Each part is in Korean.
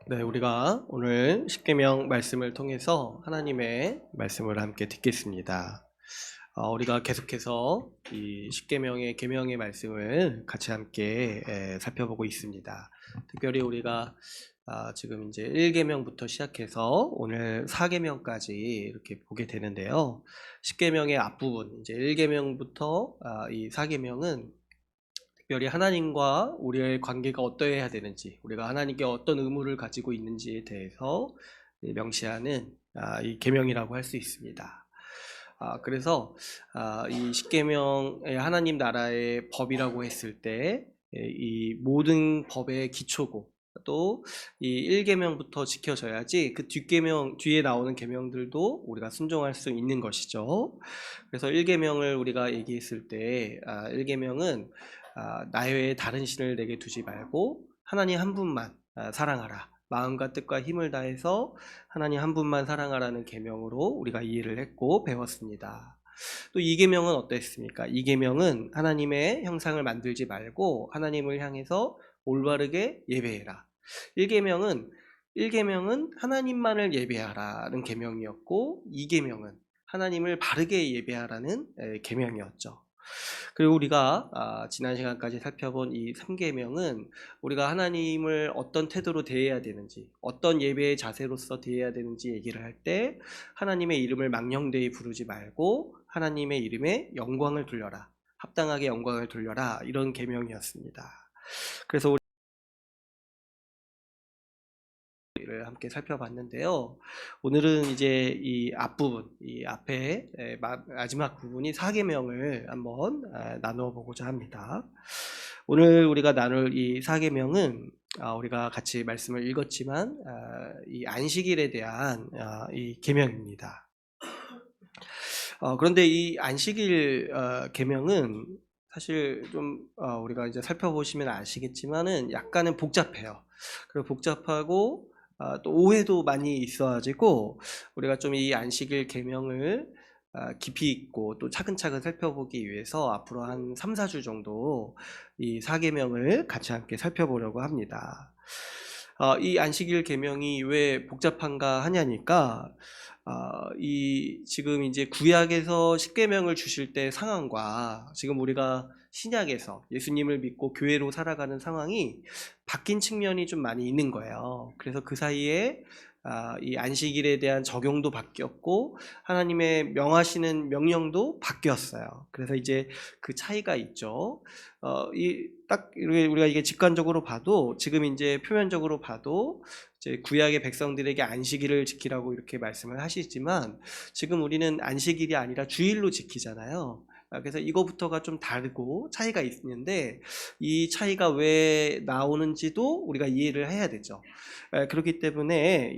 네, 우리가 오늘 십계명 말씀을 통해서 하나님의 말씀을 함께 듣겠습니다. 우리가 계속해서 이 십계명의 계명의 말씀을 같이 함께 살펴보고 있습니다. 특별히 우리가 지금 이제 1계명부터 시작해서 오늘 4계명까지 이렇게 보게 되는데요. 십계명의 앞부분, 이제 1계명부터 이 4계명은 특별히 하나님과 우리의 관계가 어떠해야 되는지, 우리가 하나님께 어떤 의무를 가지고 있는지에 대해서 명시하는 이 계명이라고 할 수 있습니다. 그래서 이 십계명의 하나님 나라의 법이라고 했을 때 이 모든 법의 기초고, 또 이 1계명부터 지켜져야지 그 뒷계명, 뒤에 나오는 계명들도 우리가 순종할 수 있는 것이죠. 그래서 1계명을 우리가 얘기했을 때 1계명은 나 외에 다른 신을 내게 두지 말고 하나님 한 분만 사랑하라. 마음과 뜻과 힘을 다해서 하나님 한 분만 사랑하라는 계명으로 우리가 이해를 했고 배웠습니다. 또 2계명은 어땠습니까? 2계명은 하나님의 형상을 만들지 말고 하나님을 향해서 올바르게 예배해라. 1계명은 하나님만을 예배하라는 계명이었고 2계명은 하나님을 바르게 예배하라는 계명이었죠. 그리고 우리가 지난 시간까지 살펴본 이 3계명은 우리가 하나님을 어떤 태도로 대해야 되는지, 어떤 예배의 자세로서 대해야 되는지 얘기를 할 때 하나님의 이름을 망령되이 부르지 말고 하나님의 이름에 영광을 돌려라, 합당하게 영광을 돌려라, 이런 계명이었습니다. 그래서 를 함께 살펴봤는데요. 오늘은 이제 이 앞부분, 이 앞에 마지막 부분이 4계명을 한번 나누어 보고자 합니다. 오늘 우리가 나눌 이 4계명은 우리가 같이 말씀을 읽었지만 이 안식일에 대한 이 계명입니다. 그런데 이 안식일 계명은 사실 좀 우리가 이제 살펴보시면 아시겠지만은 약간은 복잡해요. 그리고 복잡하고 또 오해도 많이 있어가지고 우리가 좀 이 안식일 계명을 깊이 있고 또 차근차근 살펴보기 위해서 앞으로 한 3, 4주 정도 이 4계명을 같이 함께 살펴보려고 합니다. 이 안식일 계명이 왜 복잡한가 하냐니까 이 지금 이제 구약에서 십계명을 주실 때 상황과 지금 우리가 신약에서 예수님을 믿고 교회로 살아가는 상황이 바뀐 측면이 좀 많이 있는 거예요. 그래서 그 사이에 이 안식일에 대한 적용도 바뀌었고 하나님의 명하시는 명령도 바뀌었어요. 그래서 이제 그 차이가 있죠. 딱 우리가 이게 직관적으로 봐도 지금 이제 표면적으로 봐도 이제 구약의 백성들에게 안식일을 지키라고 이렇게 말씀을 하시지만 지금 우리는 안식일이 아니라 주일로 지키잖아요. 그래서 이거부터가 좀 다르고 차이가 있는데 이 차이가 왜 나오는지도 우리가 이해를 해야 되죠. 그렇기 때문에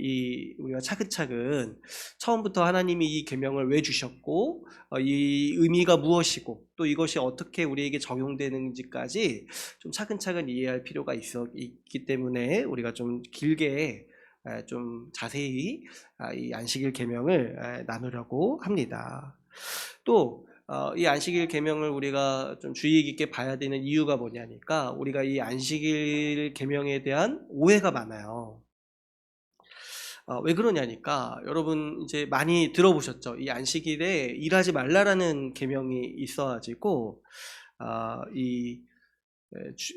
우리가 차근차근 처음부터 하나님이 이 계명을 왜 주셨고 이 의미가 무엇이고 또 이것이 어떻게 우리에게 적용되는지까지 좀 차근차근 이해할 필요가 있기 때문에 우리가 좀 길게 좀 자세히 이 안식일 계명을 나누려고 합니다. 또 이 안식일 계명을 우리가 좀 주의 깊게 봐야 되는 이유가 뭐냐니까 우리가 이 안식일 계명에 대한 오해가 많아요. 왜 그러냐니까 여러분 이제 많이 들어보셨죠? 이 안식일에 일하지 말라라는 계명이 있어가지고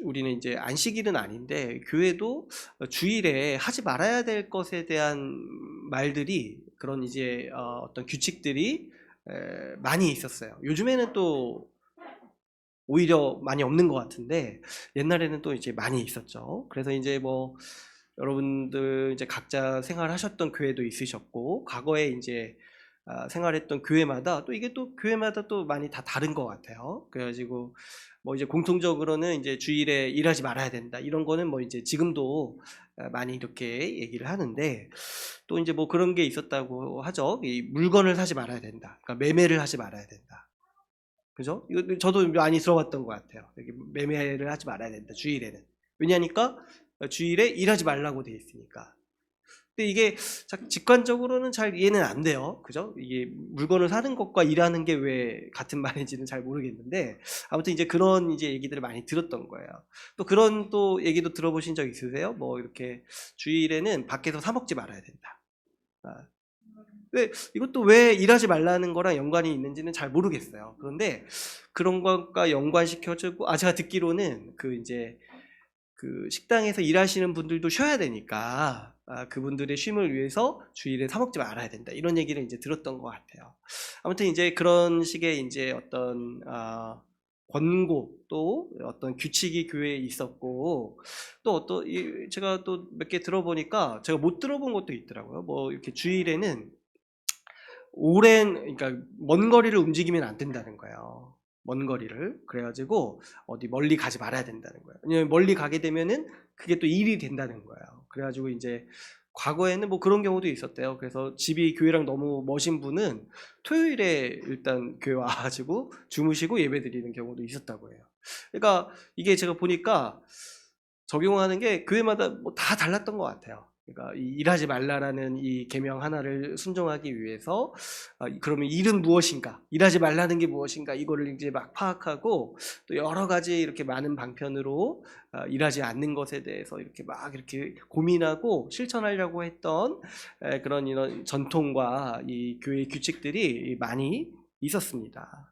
우리는 이제 안식일은 아닌데 교회도 주일에 하지 말아야 될 것에 대한 말들이 그런 이제 어떤 규칙들이 많이 있었어요. 요즘에는 또 오히려 많이 없는 것 같은데 옛날에는 또 이제 많이 있었죠. 그래서 이제 뭐 여러분들 이제 각자 생활하셨던 교회도 있으셨고 과거에 이제 생활했던 교회마다 또 이게 또 교회마다 또 많이 다 다른 것 같아요. 그래가지고 뭐 이제 공통적으로는 이제 주일에 일하지 말아야 된다 이런 거는 뭐 이제 지금도 많이 이렇게 얘기를 하는데 또 이제 뭐 그런 게 있었다고 하죠. 이 물건을 사지 말아야 된다. 그러니까 매매를 하지 말아야 된다. 그죠? 이거 저도 많이 들어봤던 것 같아요. 여기 매매를 하지 말아야 된다. 주일에는. 왜냐니까 주일에 일하지 말라고 돼 있으니까. 근데 이게 직관적으로는 잘 이해는 안 돼요. 그죠? 이게 물건을 사는 것과 일하는 게 왜 같은 말인지는 잘 모르겠는데, 아무튼 이제 그런 이제 얘기들을 많이 들었던 거예요. 또 그런 또 얘기도 들어보신 적 있으세요? 뭐 이렇게 주일에는 밖에서 사 먹지 말아야 된다. 아, 근데 이것도 왜 일하지 말라는 거랑 연관이 있는지는 잘 모르겠어요. 그런데 그런 것과 연관시켜주고, 제가 듣기로는 그 이제 그 식당에서 일하시는 분들도 쉬어야 되니까 그분들의 쉼을 위해서 주일에 사 먹지 말아야 된다, 이런 얘기를 이제 들었던 것 같아요. 아무튼 이제 그런 식의 이제 어떤 권고, 또 어떤 규칙이 교회에 있었고, 또 어떤 제가 또 몇 개 들어보니까 제가 못 들어본 것도 있더라고요. 뭐 이렇게 주일에는 그러니까 먼 거리를 움직이면 안 된다는 거예요. 먼 거리를. 그래가지고 어디 멀리 가지 말아야 된다는 거예요. 왜냐면 멀리 가게 되면은 그게 또 일이 된다는 거예요. 그래가지고 이제 과거에는 뭐 그런 경우도 있었대요. 그래서 집이 교회랑 너무 머신 분은 토요일에 일단 교회 와가지고 주무시고 예배 드리는 경우도 있었다고 해요. 그러니까 이게 제가 보니까 적용하는 게 교회마다 뭐 다 달랐던 것 같아요. 그러니까 일하지 말라라는 이 계명 하나를 순종하기 위해서 그러면 일은 무엇인가, 일하지 말라는 게 무엇인가, 이거를 이제 막 파악하고, 또 여러 가지 이렇게 많은 방편으로 일하지 않는 것에 대해서 이렇게 막 이렇게 고민하고 실천하려고 했던 그런 이런 전통과 이 교회 규칙들이 많이 있었습니다.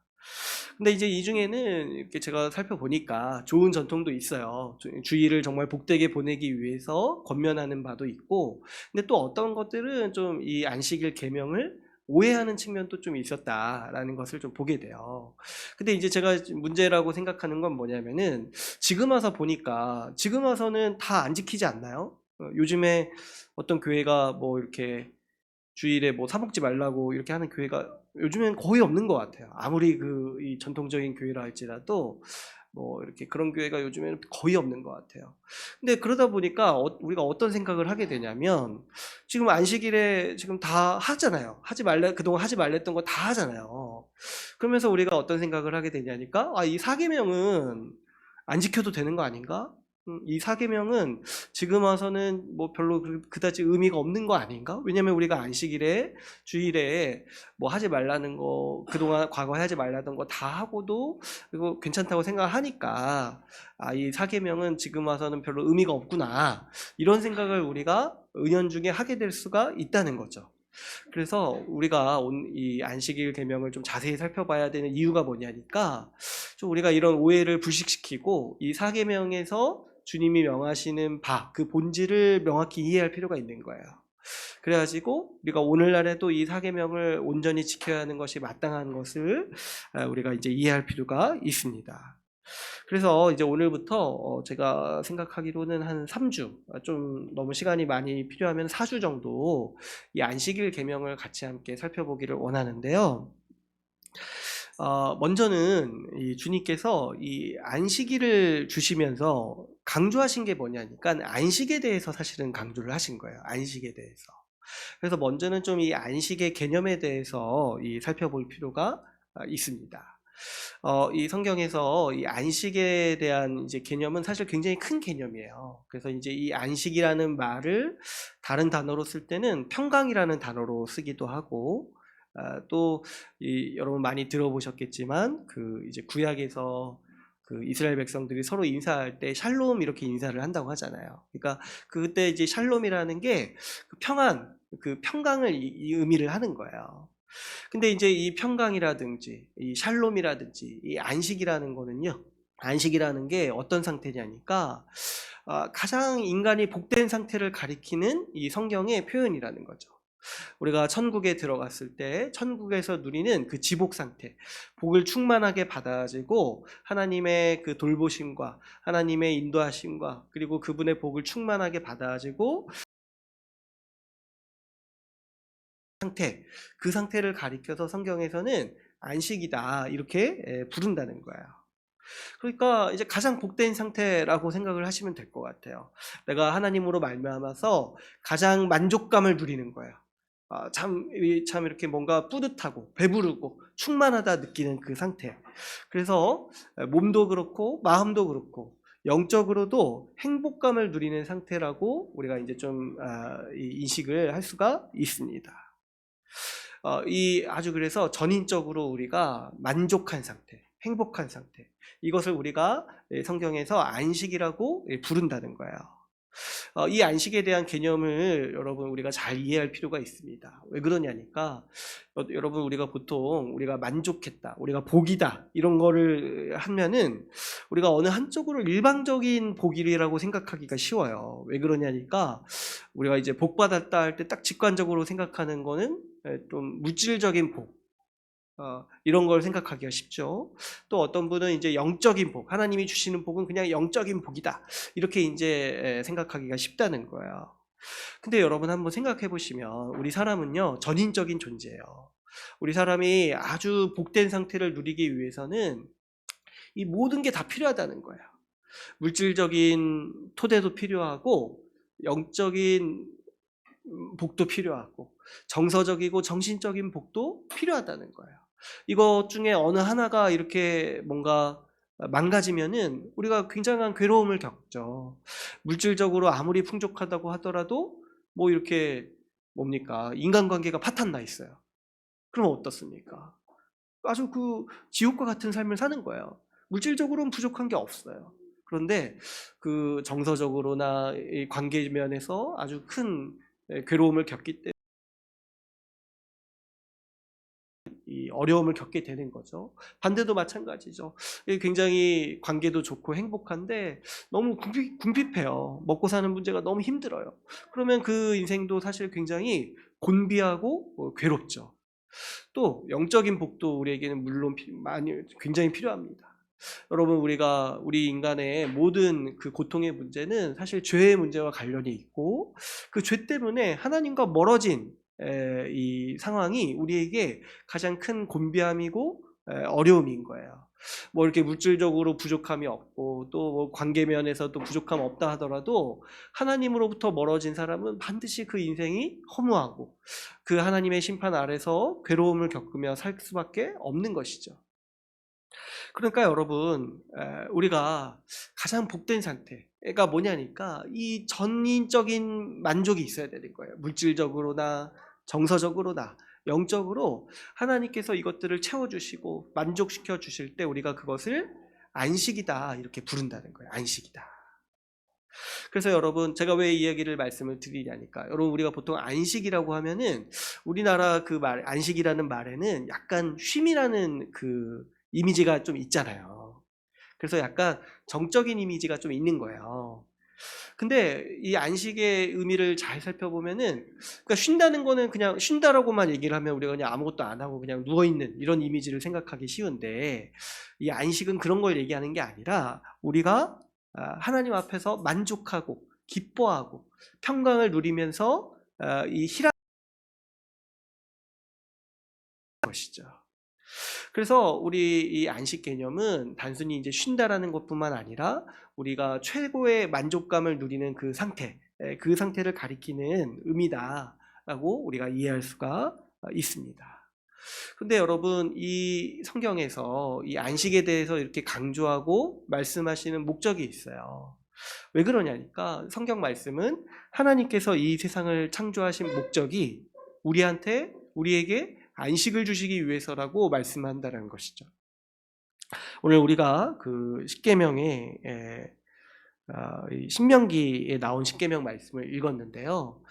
근데 이제 이 중에는 이렇게 제가 살펴보니까 좋은 전통도 있어요. 주일을 정말 복되게 보내기 위해서 권면하는 바도 있고, 근데 또 어떤 것들은 좀 이 안식일 계명을 오해하는 측면도 좀 있었다라는 것을 좀 보게 돼요. 근데 이제 제가 문제라고 생각하는 건 뭐냐면은, 지금 와서 보니까 지금 와서는 다 안 지키지 않나요? 요즘에 어떤 교회가 뭐 이렇게 주일에 뭐 사먹지 말라고 이렇게 하는 교회가 요즘엔 거의 없는 것 같아요. 아무리 이 전통적인 교회라 할지라도 뭐 이렇게 그런 교회가 요즘에는 거의 없는 것 같아요. 근데 그러다 보니까 우리가 어떤 생각을 하게 되냐면, 지금 안식일에 지금 다 하잖아요. 그동안 하지 말랬던 거 다 하잖아요. 그러면서 우리가 어떤 생각을 하게 되냐니까, 이 사계명은 안 지켜도 되는 거 아닌가? 이 사계명은 지금 와서는 뭐 별로 그다지 의미가 없는 거 아닌가? 왜냐면 우리가 안식일에, 주일에 뭐 하지 말라는 거, 그동안 과거에 하지 말라던 거 다 하고도 이거 괜찮다고 생각하니까, 이 사계명은 지금 와서는 별로 의미가 없구나, 이런 생각을 우리가 은연중에 하게 될 수가 있다는 거죠. 그래서 우리가 이 안식일 계명을 좀 자세히 살펴봐야 되는 이유가 뭐냐니까, 좀 우리가 이런 오해를 불식시키고 이 사계명에서 주님이 명하시는 그 본질을 명확히 이해할 필요가 있는 거예요. 그래가지고 우리가 오늘날에도 이 사계명을 온전히 지켜야 하는 것이 마땅한 것을 우리가 이제 이해할 필요가 있습니다. 그래서 이제 오늘부터 제가 생각하기로는 한 3주, 좀 너무 시간이 많이 필요하면 4주 정도 이 안식일 계명을 같이 함께 살펴보기를 원하는데요. 먼저는 이 주님께서 이 안식일을 주시면서 강조하신 게 뭐냐니까, 안식에 대해서 사실은 강조를 하신 거예요. 안식에 대해서. 그래서 먼저는 좀 이 안식의 개념에 대해서 살펴볼 필요가 있습니다. 이 성경에서 이 안식에 대한 이제 개념은 사실 굉장히 큰 개념이에요. 그래서 이제 이 안식이라는 말을 다른 단어로 쓸 때는 평강이라는 단어로 쓰기도 하고, 또 여러분 많이 들어보셨겠지만 그 이제 구약에서 그 이스라엘 백성들이 서로 인사할 때 샬롬 이렇게 인사를 한다고 하잖아요. 그러니까 그때 이제 샬롬이라는 게 그 평안, 그 평강을 이 의미를 하는 거예요. 근데 이제 이 평강이라든지 이 샬롬이라든지 이 안식이라는 거는요, 안식이라는 게 어떤 상태냐니까, 가장 인간이 복된 상태를 가리키는 이 성경의 표현이라는 거죠. 우리가 천국에 들어갔을 때 천국에서 누리는 그 지복 상태, 복을 충만하게 받아가지고 하나님의 그 돌보심과 하나님의 인도하심과 그리고 그분의 복을 충만하게 받아가지고 그 상태를 가리켜서 성경에서는 안식이다 이렇게 부른다는 거예요. 그러니까 이제 가장 복된 상태라고 생각을 하시면 될 것 같아요. 내가 하나님으로 말미암아서 가장 만족감을 누리는 거예요. 참 이렇게 뭔가 뿌듯하고 배부르고 충만하다 느끼는 그 상태. 그래서 몸도 그렇고 마음도 그렇고 영적으로도 행복감을 누리는 상태라고 우리가 이제 좀 인식을 할 수가 있습니다. 아주 그래서 전인적으로 우리가 만족한 상태, 행복한 상태, 이것을 우리가 성경에서 안식이라고 부른다는 거예요. 이 안식에 대한 개념을 여러분 우리가 잘 이해할 필요가 있습니다. 왜 그러냐니까 여러분 우리가 보통 우리가 만족했다, 우리가 복이다 이런 거를 하면은 우리가 어느 한쪽으로 일방적인 복이라고 생각하기가 쉬워요. 왜 그러냐니까 우리가 이제 복 받았다 할 때 딱 직관적으로 생각하는 거는 좀 물질적인 복, 이런 걸 생각하기가 쉽죠. 또 어떤 분은 이제 영적인 복, 하나님이 주시는 복은 그냥 영적인 복이다, 이렇게 이제 생각하기가 쉽다는 거예요. 근데 여러분 한번 생각해 보시면 우리 사람은요 전인적인 존재예요. 우리 사람이 아주 복된 상태를 누리기 위해서는 이 모든 게 다 필요하다는 거예요. 물질적인 토대도 필요하고 영적인 복도 필요하고 정서적이고 정신적인 복도 필요하다는 거예요. 이것 중에 어느 하나가 이렇게 뭔가 망가지면은 우리가 굉장한 괴로움을 겪죠. 물질적으로 아무리 풍족하다고 하더라도 뭐 이렇게 뭡니까? 인간관계가 파탄 나 있어요. 그럼 어떻습니까? 아주 그 지옥과 같은 삶을 사는 거예요. 물질적으로는 부족한 게 없어요. 그런데 그 정서적으로나 이 관계 면에서 아주 큰 괴로움을 겪기 때문에 이 어려움을 겪게 되는 거죠. 반대도 마찬가지죠. 굉장히 관계도 좋고 행복한데 너무 궁핍해요. 먹고 사는 문제가 너무 힘들어요. 그러면 그 인생도 사실 굉장히 곤비하고 괴롭죠. 또 영적인 복도 우리에게는 물론 굉장히 필요합니다. 여러분 우리 인간의 모든 그 고통의 문제는 사실 죄의 문제와 관련이 있고 그 죄 때문에 하나님과 멀어진 이 상황이 우리에게 가장 큰 곤비함이고 어려움인 거예요. 뭐 이렇게 물질적으로 부족함이 없고 또 뭐 관계 면에서도 부족함 없다 하더라도 하나님으로부터 멀어진 사람은 반드시 그 인생이 허무하고 그 하나님의 심판 아래서 괴로움을 겪으며 살 수밖에 없는 것이죠. 그러니까 여러분 우리가 가장 복된 상태가 뭐냐니까 이 전인적인 만족이 있어야 되는 거예요. 물질적으로나 정서적으로나 영적으로 하나님께서 이것들을 채워주시고 만족시켜 주실 때 우리가 그것을 안식이다 이렇게 부른다는 거예요. 안식이다. 그래서 여러분 제가 왜 이 이야기를 말씀을 드리냐니까 여러분 우리가 보통 안식이라고 하면은 우리나라 그 말 안식이라는 말에는 약간 쉼이라는 그 이미지가 좀 있잖아요. 그래서 약간 정적인 이미지가 좀 있는 거예요. 근데 이 안식의 의미를 잘 살펴보면은 그러니까 쉰다는 거는 그냥 쉰다라고만 얘기를 하면 우리가 그냥 아무것도 안 하고 그냥 누워 있는 이런 이미지를 생각하기 쉬운데 이 안식은 그런 걸 얘기하는 게 아니라 우리가 하나님 앞에서 만족하고 기뻐하고 평강을 누리면서 이 희락하는 것이죠. 그래서 우리 이 안식 개념은 단순히 이제 쉰다라는 것뿐만 아니라 우리가 최고의 만족감을 누리는 그 상태, 그 상태를 가리키는 의미다라고 우리가 이해할 수가 있습니다. 근데 여러분 이 성경에서 이 안식에 대해서 이렇게 강조하고 말씀하시는 목적이 있어요. 왜 그러냐니까 성경 말씀은 하나님께서 이 세상을 창조하신 목적이 우리에게 안식을 주시기 위해서라고 말씀한다는 것이죠. 오늘 우리가 그 십계명의 신명기에 나온 십계명 말씀을 읽었는데요.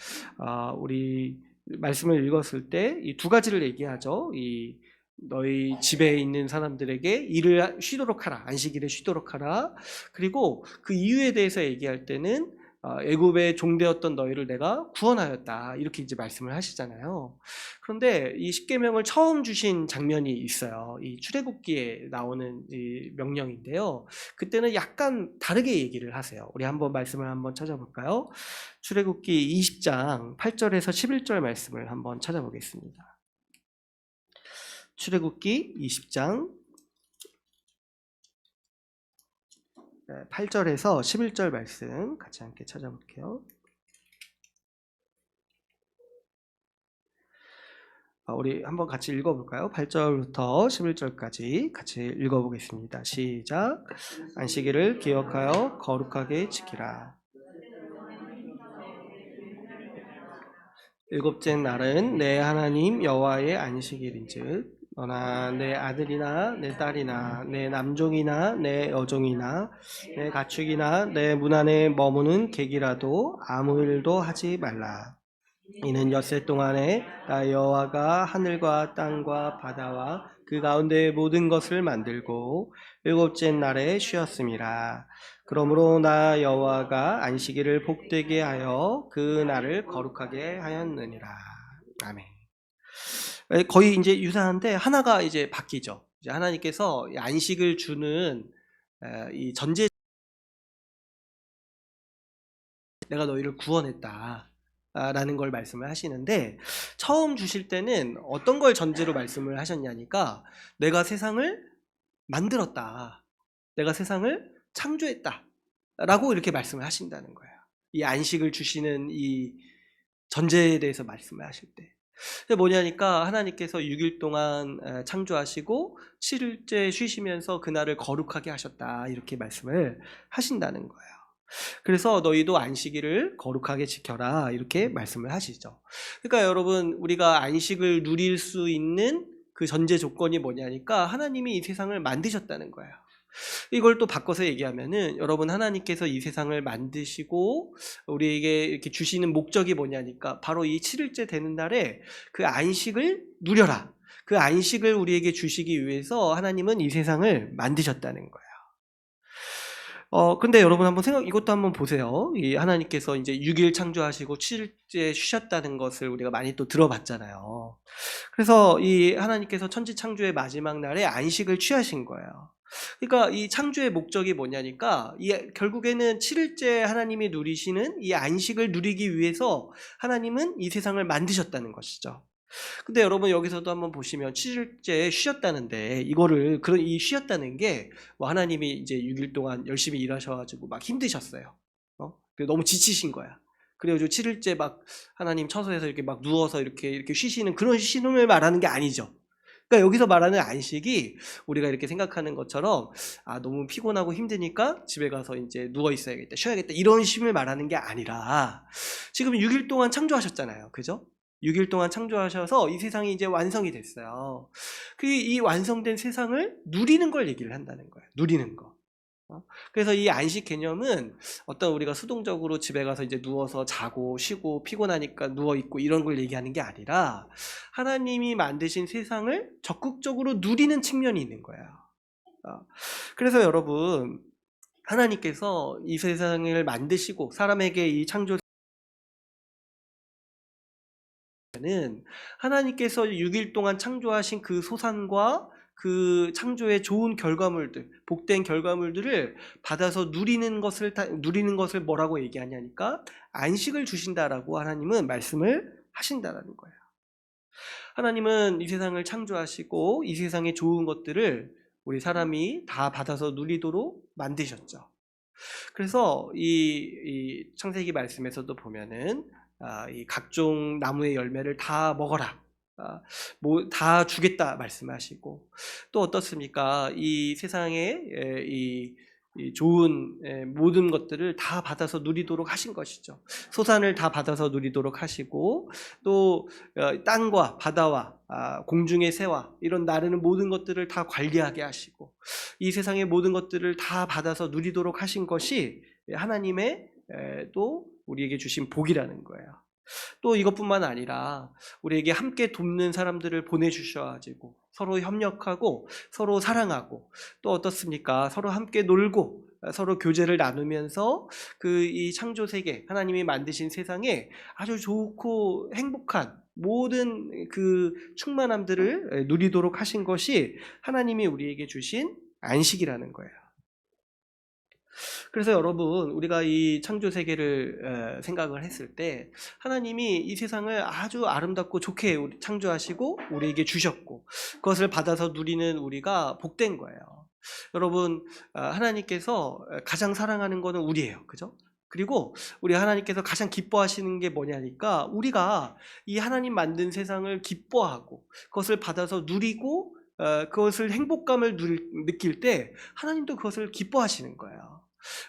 우리 말씀을 읽었을 때 이 두 가지를 얘기하죠. 이 너희 집에 있는 사람들에게 일을 쉬도록 하라, 안식일에 쉬도록 하라. 그리고 그 이유에 대해서 얘기할 때는 애굽의 종되었던 너희를 내가 구원하였다 이렇게 이제 말씀을 하시잖아요. 그런데 이 십계명을 처음 주신 장면이 있어요. 이 출애굽기에 나오는 이 명령인데요. 그때는 약간 다르게 얘기를 하세요. 우리 한번 말씀을 한번 찾아볼까요? 출애굽기 20장 8절에서 11절 말씀을 한번 찾아보겠습니다. 출애굽기 20장 8절에서 11절 말씀 같이 함께 찾아볼게요. 우리 한번 같이 읽어볼까요? 8절부터 11절까지 같이 읽어보겠습니다. 시작. 안식일을 기억하여 거룩하게 지키라. 일곱째 날은 내 하나님 여호와의 안식일인즉 너나 내 아들이나 내 딸이나 내 남종이나 내 여종이나 내 가축이나 내 문 안에 머무는 객이라도 아무 일도 하지 말라. 이는 엿새 동안에 나 여호와가 하늘과 땅과 바다와 그 가운데 모든 것을 만들고 일곱째 날에 쉬었음이라. 그러므로 나 여호와가 안식일을 복되게 하여 그 날을 거룩하게 하였느니라. 아멘. 거의 이제 유사한데 하나가 이제 바뀌죠. 이제 하나님께서 안식을 주는 이 전제, 내가 너희를 구원했다 라는 걸 말씀을 하시는데, 처음 주실 때는 어떤 걸 전제로 말씀을 하셨냐니까 내가 세상을 만들었다, 내가 세상을 창조했다 라고 이렇게 말씀을 하신다는 거예요. 이 안식을 주시는 이 전제에 대해서 말씀을 하실 때 뭐냐니까 하나님께서 6일 동안 창조하시고 7일째 쉬시면서 그날을 거룩하게 하셨다 이렇게 말씀을 하신다는 거예요. 그래서 너희도 안식일을 거룩하게 지켜라 이렇게 말씀을 하시죠. 그러니까 여러분, 우리가 안식을 누릴 수 있는 그 전제 조건이 뭐냐니까 하나님이 이 세상을 만드셨다는 거예요. 이걸 또 바꿔서 얘기하면은 여러분, 하나님께서 이 세상을 만드시고 우리에게 이렇게 주시는 목적이 뭐냐니까 바로 이 7일째 되는 날에 그 안식을 누려라, 그 안식을 우리에게 주시기 위해서 하나님은 이 세상을 만드셨다는 거예요. 근데 여러분 이것도 한번 보세요. 이 하나님께서 이제 6일 창조하시고 7일째 쉬셨다는 것을 우리가 많이 또 들어봤잖아요. 그래서 이 하나님께서 천지 창조의 마지막 날에 안식을 취하신 거예요. 그러니까 이 창조의 목적이 뭐냐니까 결국에는 7일째 하나님이 누리시는 이 안식을 누리기 위해서 하나님은 이 세상을 만드셨다는 것이죠. 근데 여러분, 여기서도 한번 보시면 7일째 쉬었다는데 이 쉬었다는 게 하나님이 이제 6일 동안 열심히 일하셔가지고 막 힘드셨어요. 너무 지치신 거야. 그래가지고 7일째 막 하나님 처소에서 이렇게 막 누워서 이렇게 쉬시는 그런 쉼을 말하는 게 아니죠. 그러니까 여기서 말하는 안식이 우리가 이렇게 생각하는 것처럼 너무 피곤하고 힘드니까 집에 가서 이제 누워 있어야겠다, 쉬어야겠다 이런 쉼을 말하는 게 아니라 지금 6일 동안 창조하셨잖아요. 그죠? 6일 동안 창조하셔서 이 세상이 이제 완성이 됐어요. 이 완성된 세상을 누리는 걸 얘기를 한다는 거예요. 누리는 거. 그래서 이 안식 개념은 어떤 우리가 수동적으로 집에 가서 이제 누워서 자고 쉬고 피곤하니까 누워 있고 이런 걸 얘기하는 게 아니라 하나님이 만드신 세상을 적극적으로 누리는 측면이 있는 거예요. 그래서 여러분, 하나님께서 이 세상을 만드시고 사람에게 이 창조 는 하나님께서 6일 동안 창조하신 그 소산과 그 창조의 좋은 결과물들, 복된 결과물들을 받아서 누리는 것을 뭐라고 얘기하냐니까 안식을 주신다라고 하나님은 말씀을 하신다라는 거예요. 하나님은 이 세상을 창조하시고 이 세상의 좋은 것들을 우리 사람이 다 받아서 누리도록 만드셨죠. 그래서 이 창세기 말씀에서도 보면은 이 각종 나무의 열매를 다 먹어라, 다 주겠다 말씀하시고, 또 어떻습니까? 이 세상에 이 좋은 모든 것들을 다 받아서 누리도록 하신 것이죠. 소산을 다 받아서 누리도록 하시고, 또 땅과 바다와 공중의 새와 이런 나르는 모든 것들을 다 관리하게 하시고, 이 세상의 모든 것들을 다 받아서 누리도록 하신 것이 하나님의 또 우리에게 주신 복이라는 거예요. 또 이것뿐만 아니라 우리에게 함께 돕는 사람들을 보내주셔가지고 서로 협력하고 서로 사랑하고, 또 어떻습니까? 서로 함께 놀고 서로 교제를 나누면서 이 창조 세계, 하나님이 만드신 세상에 아주 좋고 행복한 모든 그 충만함들을 누리도록 하신 것이 하나님이 우리에게 주신 안식이라는 거예요. 그래서 여러분, 우리가 이 창조 세계를 생각을 했을 때 하나님이 이 세상을 아주 아름답고 좋게 창조하시고 우리에게 주셨고, 그것을 받아서 누리는 우리가 복된 거예요. 여러분, 하나님께서 가장 사랑하는 거는 우리예요. 그죠? 그리고 우리 하나님께서 가장 기뻐하시는 게 뭐냐니까 우리가 이 하나님 만든 세상을 기뻐하고 그것을 받아서 누리고 그것을 행복감을 느낄 때 하나님도 그것을 기뻐하시는 거예요.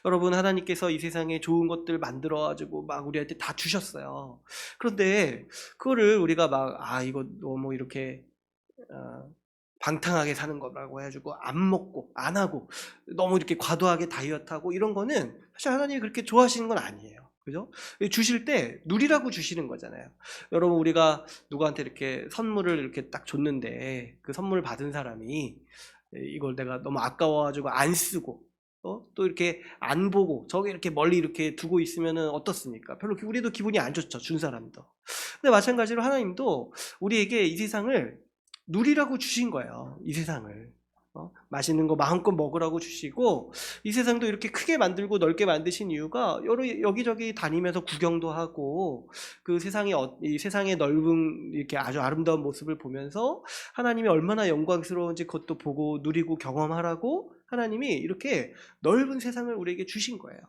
여러분, 하나님께서 이 세상에 좋은 것들 만들어가지고 막 우리한테 다 주셨어요. 그런데 그거를 우리가 이거 너무 이렇게 방탕하게 사는 거라고 해가지고 안 먹고 안 하고 너무 이렇게 과도하게 다이어트하고 이런 거는 사실 하나님이 그렇게 좋아하시는 건 아니에요. 그죠? 주실 때 누리라고 주시는 거잖아요. 여러분, 우리가 누구한테 이렇게 선물을 이렇게 딱 줬는데 그 선물을 받은 사람이 이걸 내가 너무 아까워가지고 안 쓰고 또 이렇게 안 보고 저기 이렇게 멀리 이렇게 두고 있으면은 어떻습니까? 별로 우리도 기분이 안 좋죠, 준 사람도. 근데 마찬가지로 하나님도 우리에게 이 세상을 누리라고 주신 거예요. 이 세상을 맛있는 거 마음껏 먹으라고 주시고, 이 세상도 이렇게 크게 만들고 넓게 만드신 이유가 여기저기 다니면서 구경도 하고 이 세상의 넓은 이렇게 아주 아름다운 모습을 보면서 하나님이 얼마나 영광스러운지 그것도 보고 누리고 경험하라고 하나님이 이렇게 넓은 세상을 우리에게 주신 거예요.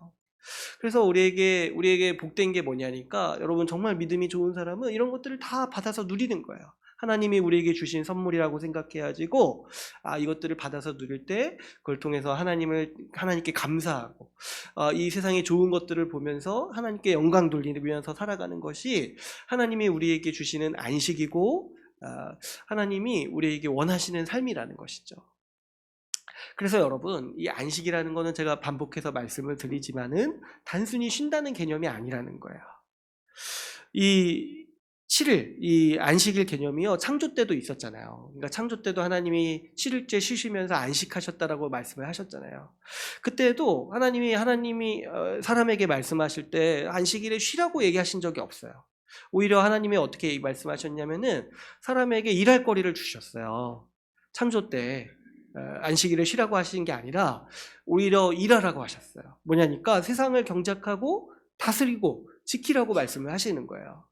그래서 우리에게 복된 게 뭐냐니까, 여러분, 정말 믿음이 좋은 사람은 이런 것들을 다 받아서 누리는 거예요. 하나님이 우리에게 주신 선물이라고 생각해가지고 이것들을 받아서 누릴 때 그걸 통해서 하나님께 감사하고 이 세상의 좋은 것들을 보면서 하나님께 영광 돌리면서 살아가는 것이 하나님이 우리에게 주시는 안식이고 하나님이 우리에게 원하시는 삶이라는 것이죠. 그래서 여러분, 이 안식이라는 거는 제가 반복해서 말씀을 드리지만은 단순히 쉰다는 개념이 아니라는 거예요. 이 7일, 이 안식일 개념이요, 창조 때도 있었잖아요. 그러니까 창조 때도 하나님이 7일째 쉬시면서 안식하셨다라고 말씀을 하셨잖아요. 그때도 하나님이 사람에게 말씀하실 때 안식일에 쉬라고 얘기하신 적이 없어요. 오히려 하나님이 어떻게 말씀하셨냐면은 사람에게 일할 거리를 주셨어요. 창조 때 안식일에 쉬라고 하시는 게 아니라 오히려 일하라고 하셨어요. 뭐냐니까 세상을 경작하고 다스리고 지키라고 말씀을 하시는 거예요.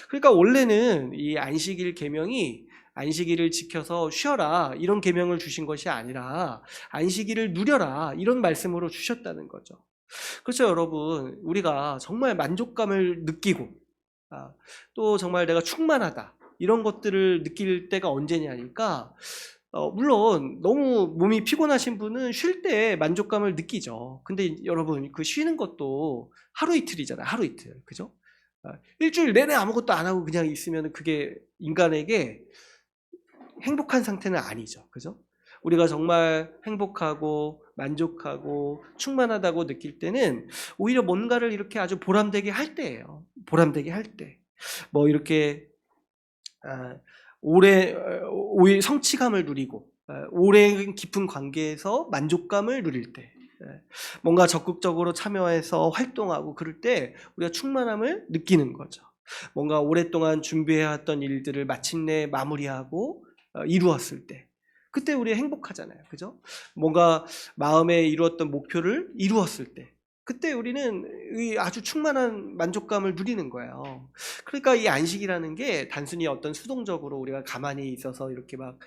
그러니까 원래는 이 안식일 계명이 안식일을 지켜서 쉬어라 이런 계명을 주신 것이 아니라 안식일을 누려라 이런 말씀으로 주셨다는 거죠. 그렇죠, 여러분. 우리가 정말 만족감을 느끼고 또 정말 내가 충만하다 이런 것들을 느낄 때가 언제냐니까, 물론 너무 몸이 피곤하신 분은 쉴 때 만족감을 느끼죠. 근데 여러분, 그 쉬는 것도 하루 이틀이잖아요. 하루 이틀. 그죠? 일주일 내내 아무것도 안 하고 그냥 있으면 그게 인간에게 행복한 상태는 아니죠. 그죠? 우리가 정말 행복하고 만족하고 충만하다고 느낄 때는 오히려 뭔가를 이렇게 아주 보람되게 할 때예요. 보람되게 할 때. 뭐 이렇게 오래 성취감을 누리고 오랜 깊은 관계에서 만족감을 누릴 때, 뭔가 적극적으로 참여해서 활동하고 그럴 때 우리가 충만함을 느끼는 거죠. 뭔가 오랫동안 준비해왔던 일들을 마침내 마무리하고 이루었을 때 그때 우리 행복하잖아요. 그죠? 뭔가 마음에 이루었던 목표를 이루었을 때 그때 우리는 아주 충만한 만족감을 누리는 거예요. 그러니까 이 안식이라는 게 단순히 어떤 수동적으로 우리가 가만히 있어서 이렇게 막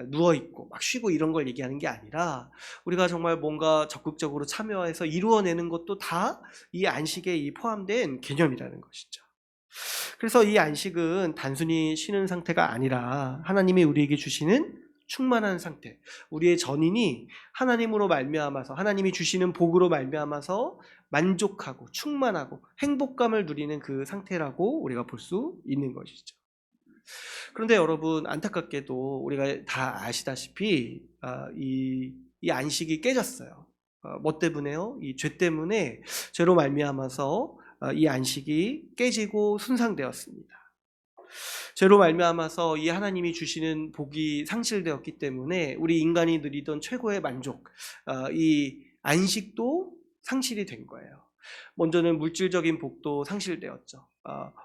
누워있고 막 쉬고 이런 걸 얘기하는 게 아니라 우리가 정말 뭔가 적극적으로 참여해서 이루어내는 것도 다 이 안식에 포함된 개념이라는 것이죠. 그래서 이 안식은 단순히 쉬는 상태가 아니라 하나님이 우리에게 주시는 충만한 상태, 우리의 전인이 하나님으로 말미암아서 하나님이 주시는 복으로 말미암아서 만족하고 충만하고 행복감을 누리는 그 상태라고 우리가 볼 수 있는 것이죠. 그런데 여러분, 안타깝게도 우리가 다 아시다시피 이 안식이 깨졌어요. 뭐 때문에요? 이 죄 때문에, 죄로 말미암아서 이 안식이 깨지고 손상되었습니다. 죄로 말미암아서 이 하나님이 주시는 복이 상실되었기 때문에 우리 인간이 누리던 최고의 만족, 이 안식도 상실이 된 거예요. 먼저는 물질적인 복도 상실되었죠.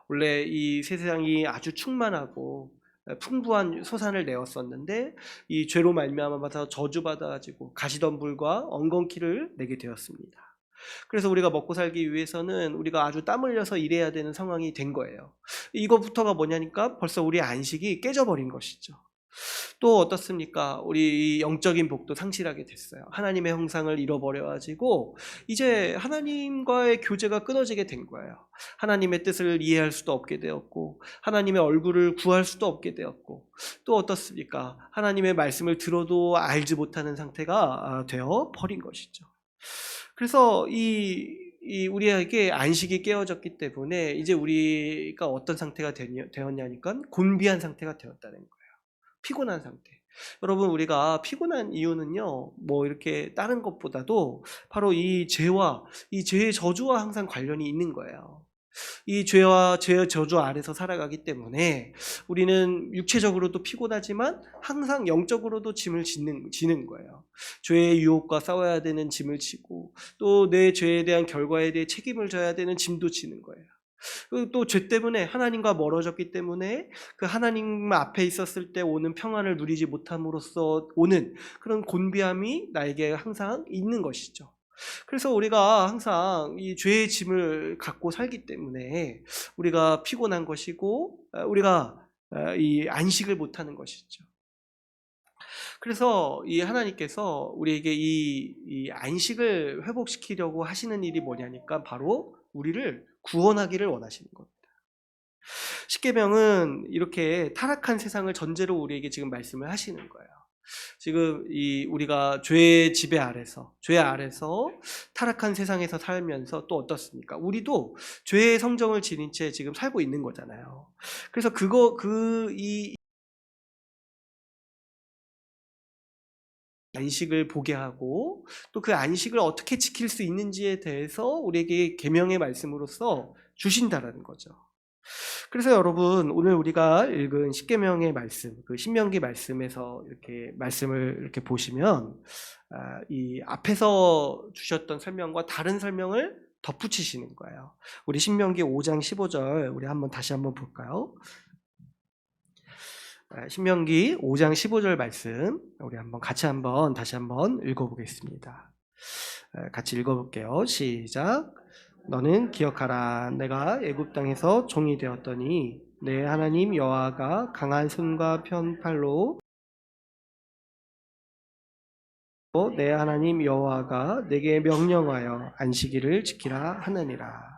원래 이 세상이 아주 충만하고 풍부한 소산을 내었었는데 이 죄로 말미암아서 저주받아가지고 가시덤불과 엉겅퀴를 내게 되었습니다. 그래서 우리가 먹고 살기 위해서는 우리가 아주 땀 흘려서 일해야 되는 상황이 된 거예요. 이거부터가 뭐냐니까 벌써 우리의 안식이 깨져버린 것이죠. 또 어떻습니까? 우리 영적인 복도 상실하게 됐어요. 하나님의 형상을 잃어버려가지고 이제 하나님과의 교제가 끊어지게 된 거예요. 하나님의 뜻을 이해할 수도 없게 되었고 하나님의 얼굴을 구할 수도 없게 되었고 또 어떻습니까? 하나님의 말씀을 들어도 알지 못하는 상태가 되어 버린 것이죠. 그래서 이 우리에게 안식이 깨어졌기 때문에 이제 우리가 어떤 상태가 되었냐니까 곤비한 상태가 되었다는 거예요. 피곤한 상태. 여러분, 우리가 피곤한 이유는요, 뭐 이렇게 다른 것보다도 바로 이 죄의 저주와 항상 관련이 있는 거예요. 이 죄와 죄의 저주 아래서 살아가기 때문에 우리는 육체적으로도 피곤하지만 항상 영적으로도 짐을 지는 거예요. 죄의 유혹과 싸워야 되는 짐을 지고 또 내 죄에 대한 결과에 대해 책임을 져야 되는 짐도 지는 거예요. 또 죄 때문에 하나님과 멀어졌기 때문에 그 하나님 앞에 있었을 때 오는 평안을 누리지 못함으로써 오는 그런 곤비함이 나에게 항상 있는 것이죠. 그래서 우리가 항상 이 죄의 짐을 갖고 살기 때문에 우리가 피곤한 것이고 우리가 이 안식을 못하는 것이죠. 그래서 이 하나님께서 우리에게 이 안식을 회복시키려고 하시는 일이 뭐냐니까 바로 우리를 구원하기를 원하시는 겁니다. 십계명은 이렇게 타락한 세상을 전제로 우리에게 지금 말씀을 하시는 거예요. 지금 우리가 죄의 지배 아래서, 죄 아래서 타락한 세상에서 살면서 또 어떻습니까? 우리도 죄의 성정을 지닌 채 지금 살고 있는 거잖아요. 그래서 이 안식을 보게 하고 또 그 안식을 어떻게 지킬 수 있는지에 대해서 우리에게 계명의 말씀으로써 주신다라는 거죠. 그래서 여러분, 오늘 우리가 읽은 십계명의 말씀, 그 신명기 말씀에서 이렇게 말씀을 이렇게 보시면 이 앞에서 주셨던 설명과 다른 설명을 덧붙이시는 거예요. 우리 신명기 5장 15절 우리 다시 한번 볼까요? 신명기 5장 15절 말씀 우리 다시 한번 읽어보겠습니다. 같이 읽어볼게요. 시작. 너는 기억하라. 내가 애굽 땅에서 종이 되었더니 내 하나님 여호와가 강한 손과 편팔로 내 하나님 여호와가 내게 명령하여 안식일을 지키라 하느니라.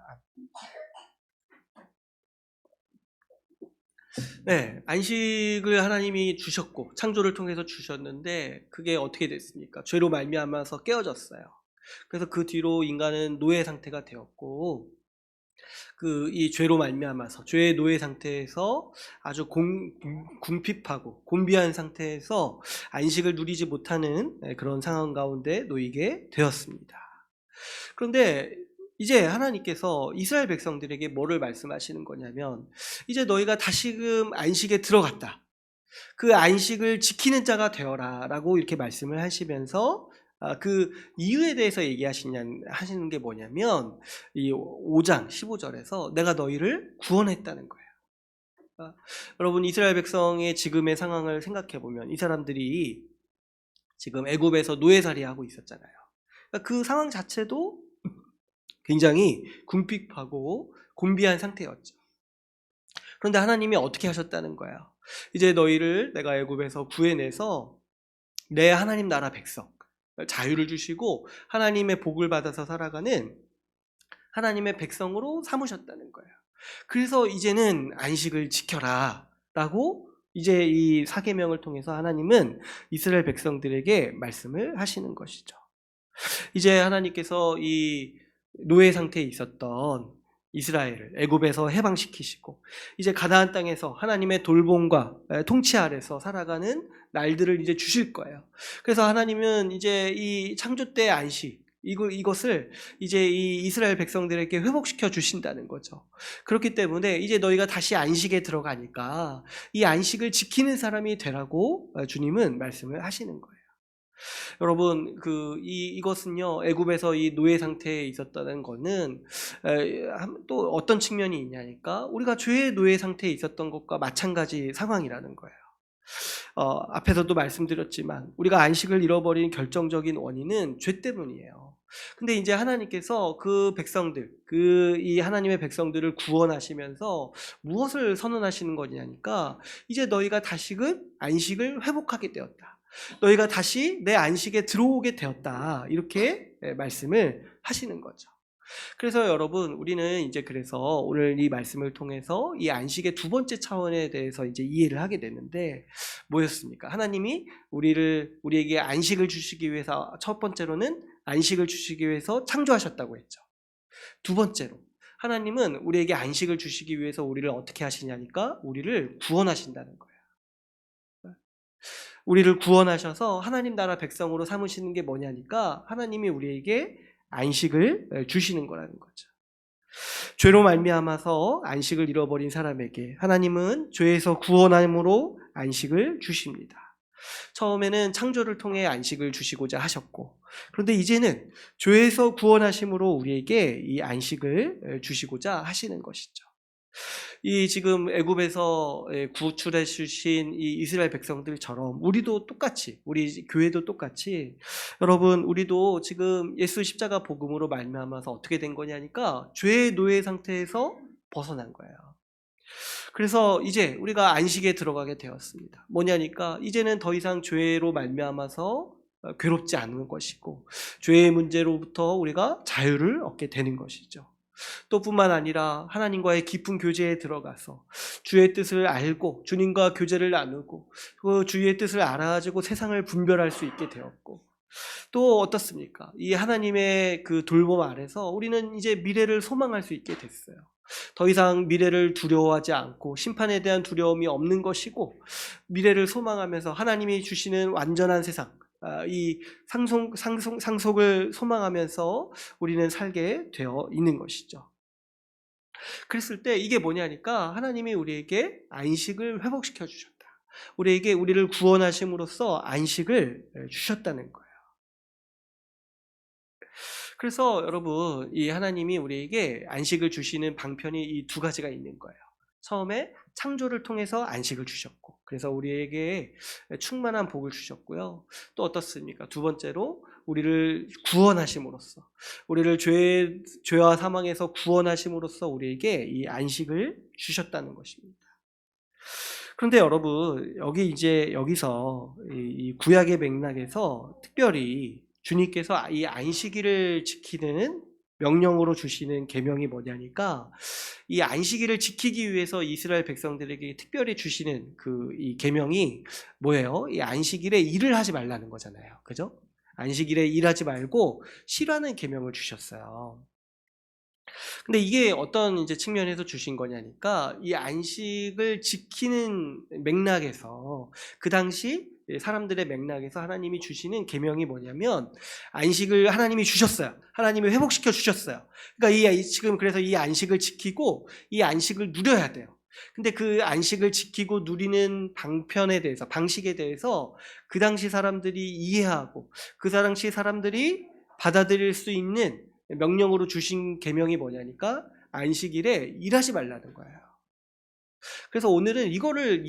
네, 안식을 하나님이 주셨고 창조를 통해서 주셨는데 그게 어떻게 됐습니까? 죄로 말미암아서 깨어졌어요. 그래서 그 뒤로 인간은 노예 상태가 되었고 이 죄로 말미암아서 죄의 노예 상태에서 아주 궁핍하고 곤비한 상태에서 안식을 누리지 못하는 그런 상황 가운데 놓이게 되었습니다. 그런데 이제 하나님께서 이스라엘 백성들에게 뭐를 말씀하시는 거냐면 이제 너희가 다시금 안식에 들어갔다. 그 안식을 지키는 자가 되어라 라고 이렇게 말씀을 하시면서 그 이유에 대해서 하시는 게 뭐냐면 이 5장 15절에서 내가 너희를 구원했다는 거예요. 여러분, 이스라엘 백성의 지금의 상황을 생각해 보면 이 사람들이 지금 애굽에서 노예살이 하고 있었잖아요. 그 상황 자체도 굉장히 궁핍하고 곤비한 상태였죠. 그런데 하나님이 어떻게 하셨다는 거예요? 이제 너희를 내가 애굽에서 구해내서 내 하나님 나라 백성 자유를 주시고 하나님의 복을 받아서 살아가는 하나님의 백성으로 삼으셨다는 거예요. 그래서 이제는 안식을 지켜라 라고 이제 이 사계명을 통해서 하나님은 이스라엘 백성들에게 말씀을 하시는 것이죠. 이제 하나님께서 이 노예 상태에 있었던 이스라엘을 애굽에서 해방시키시고 이제 가나안 땅에서 하나님의 돌봄과 통치 아래서 살아가는 날들을 이제 주실 거예요. 그래서 하나님은 이제 이 창조 때의 안식 이것을 이제 이 이스라엘 백성들에게 회복시켜 주신다는 거죠. 그렇기 때문에 이제 너희가 다시 안식에 들어가니까 이 안식을 지키는 사람이 되라고 주님은 말씀을 하시는 거예요. 여러분, 이것은요, 애굽에서 이 노예 상태에 있었다는 거는 또 어떤 측면이 있냐니까 우리가 죄의 노예 상태에 있었던 것과 마찬가지 상황이라는 거예요. 앞에서도 말씀드렸지만 우리가 안식을 잃어버린 결정적인 원인은 죄 때문이에요. 근데 이제 하나님께서 그 백성들, 이 하나님의 백성들을 구원하시면서 무엇을 선언하시는 거냐니까, 이제 너희가 다시금 안식을 회복하게 되었다. 너희가 다시 내 안식에 들어오게 되었다. 이렇게 말씀을 하시는 거죠. 그래서 여러분, 우리는 이제 그래서 오늘 이 말씀을 통해서 이 안식의 두 번째 차원에 대해서 이제 이해를 하게 되는데, 뭐였습니까? 하나님이 우리에게 안식을 주시기 위해서, 첫 번째로는 안식을 주시기 위해서 창조하셨다고 했죠. 두 번째로, 하나님은 우리에게 안식을 주시기 위해서 우리를 어떻게 하시냐니까, 우리를 구원하신다는 거예요. 우리를 구원하셔서 하나님 나라 백성으로 삼으시는 게 뭐냐니까, 하나님이 우리에게 안식을 주시는 거라는 거죠. 죄로 말미암아서 안식을 잃어버린 사람에게 하나님은 죄에서 구원함으로 안식을 주십니다. 처음에는 창조를 통해 안식을 주시고자 하셨고, 그런데 이제는 죄에서 구원하심으로 우리에게 이 안식을 주시고자 하시는 것이죠. 이 지금 애굽에서 구출해 주신 이 이스라엘 백성들처럼 우리도 똑같이, 우리 교회도 똑같이, 여러분, 우리도 지금 예수 십자가 복음으로 말미암아서 어떻게 된 거냐니까, 죄의 노예 상태에서 벗어난 거예요. 그래서 이제 우리가 안식에 들어가게 되었습니다. 뭐냐니까, 이제는 더 이상 죄로 말미암아서 괴롭지 않은 것이고, 죄의 문제로부터 우리가 자유를 얻게 되는 것이죠. 또 뿐만 아니라 하나님과의 깊은 교제에 들어가서 주의 뜻을 알고 주님과 교제를 나누고, 그 주의 뜻을 알아가지고 세상을 분별할 수 있게 되었고, 또 어떻습니까? 이 하나님의 그 돌봄 아래서 우리는 이제 미래를 소망할 수 있게 됐어요. 더 이상 미래를 두려워하지 않고 심판에 대한 두려움이 없는 것이고, 미래를 소망하면서 하나님이 주시는 완전한 세상, 이 상속을 소망하면서 우리는 살게 되어 있는 것이죠. 그랬을 때 이게 뭐냐니까, 하나님이 우리에게 안식을 회복시켜 주셨다. 우리를 구원하심으로써 안식을 주셨다는 거예요. 그래서 여러분, 이 하나님이 우리에게 안식을 주시는 방편이 이 두 가지가 있는 거예요. 처음에 창조를 통해서 안식을 주셨고, 그래서 우리에게 충만한 복을 주셨고요. 또 어떻습니까? 두 번째로 우리를 구원하심으로써, 우리를 죄와 사망에서 구원하심으로써 우리에게 이 안식을 주셨다는 것입니다. 그런데 여러분, 여기서 이 구약의 맥락에서 특별히 주님께서 이 안식일을 지키는 명령으로 주시는 계명이 뭐냐니까, 이 안식일을 지키기 위해서 이스라엘 백성들에게 특별히 주시는 이 계명이 뭐예요? 이 안식일에 일을 하지 말라는 거잖아요. 그죠? 안식일에 일하지 말고 쉬라는 계명을 주셨어요. 근데 이게 어떤 이제 측면에서 주신 거냐니까, 이 안식을 지키는 맥락에서, 그 당시 사람들의 맥락에서 하나님이 주시는 계명이 뭐냐면, 안식을 하나님이 주셨어요. 하나님이 회복시켜 주셨어요. 그러니까 지금 그래서 이 안식을 지키고 이 안식을 누려야 돼요. 근데 그 안식을 지키고 누리는 방식에 대해서 그 당시 사람들이 이해하고 그 당시 사람들이 받아들일 수 있는 명령으로 주신 계명이 뭐냐니까, 안식일에 일하지 말라는 거예요. 그래서 오늘은 이거를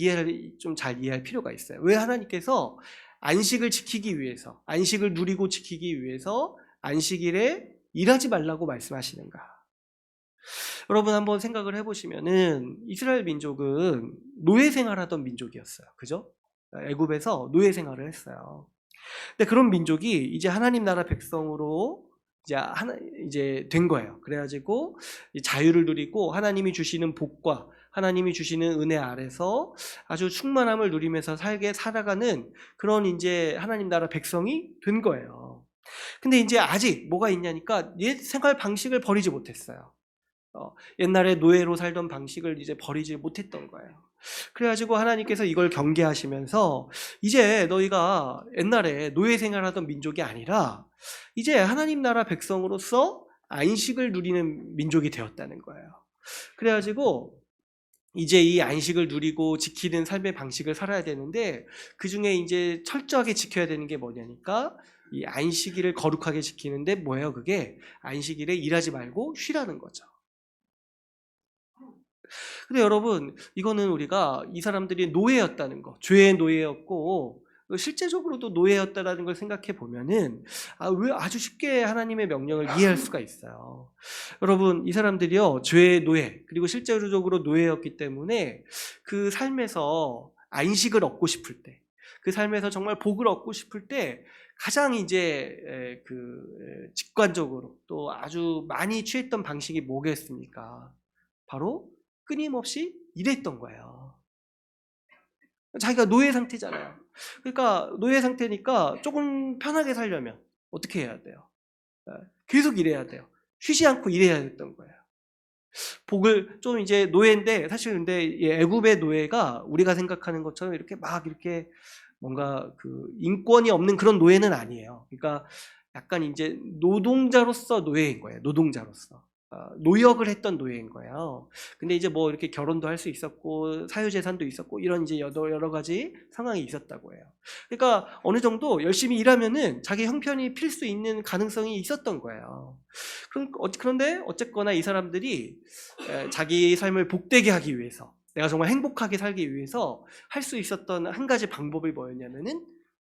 좀 잘 이해할 필요가 있어요. 왜 하나님께서 안식을 지키기 위해서, 안식을 누리고 지키기 위해서 안식일에 일하지 말라고 말씀하시는가? 여러분, 한번 생각을 해보시면은 이스라엘 민족은 노예 생활하던 민족이었어요. 그죠? 애굽에서 노예 생활을 했어요. 근데 그런 민족이 이제 하나님 나라 백성으로 이제 된 거예요. 그래가지고 자유를 누리고 하나님이 주시는 복과 하나님이 주시는 은혜 아래서 아주 충만함을 누리면서 살아가는 그런 이제 하나님 나라 백성이 된 거예요. 근데 이제 아직 뭐가 있냐니까, 옛 생활 방식을 버리지 못했어요. 옛날에 노예로 살던 방식을 이제 버리지 못했던 거예요. 그래가지고 하나님께서 이걸 경계하시면서, 이제 너희가 옛날에 노예 생활하던 민족이 아니라 이제 하나님 나라 백성으로서 안식을 누리는 민족이 되었다는 거예요. 그래가지고 이제 이 안식을 누리고 지키는 삶의 방식을 살아야 되는데, 그 중에 이제 철저하게 지켜야 되는 게 뭐냐니까, 이 안식일을 거룩하게 지키는데 뭐예요? 그게 안식일에 일하지 말고 쉬라는 거죠. 근데 여러분, 이거는 우리가 이 사람들이 노예였다는 거, 죄의 노예였고 실제적으로도 노예였다라는 걸 생각해 보면은 왜 아주 쉽게 하나님의 명령을 이해할 수가 있어요. 여러분, 이 사람들이요, 죄의 노예, 그리고 실제적으로 노예였기 때문에 그 삶에서 안식을 얻고 싶을 때, 그 삶에서 정말 복을 얻고 싶을 때 가장 이제 직관적으로 또 아주 많이 취했던 방식이 뭐겠습니까? 바로 끊임없이 일했던 거예요. 자기가 노예 상태잖아요. 그러니까 노예 상태니까 조금 편하게 살려면 어떻게 해야 돼요? 계속 일해야 돼요. 쉬지 않고 일해야 했던 거예요. 복을 좀 이제 노예인데, 사실 근데 애굽의 노예가 우리가 생각하는 것처럼 이렇게 막 이렇게 뭔가 인권이 없는 그런 노예는 아니에요. 그러니까 약간 이제 노동자로서 노예인 거예요. 노동자로서. 노역을 했던 노예인 거예요. 근데 이제 뭐 이렇게 결혼도 할 수 있었고 사유재산도 있었고 이런 이제 여러 가지 상황이 있었다고 해요. 그러니까 어느 정도 열심히 일하면은 자기 형편이 필 수 있는 가능성이 있었던 거예요. 그런데 어쨌거나 이 사람들이 자기 삶을 복되게 하기 위해서, 내가 정말 행복하게 살기 위해서 할 수 있었던 한 가지 방법이 뭐였냐면은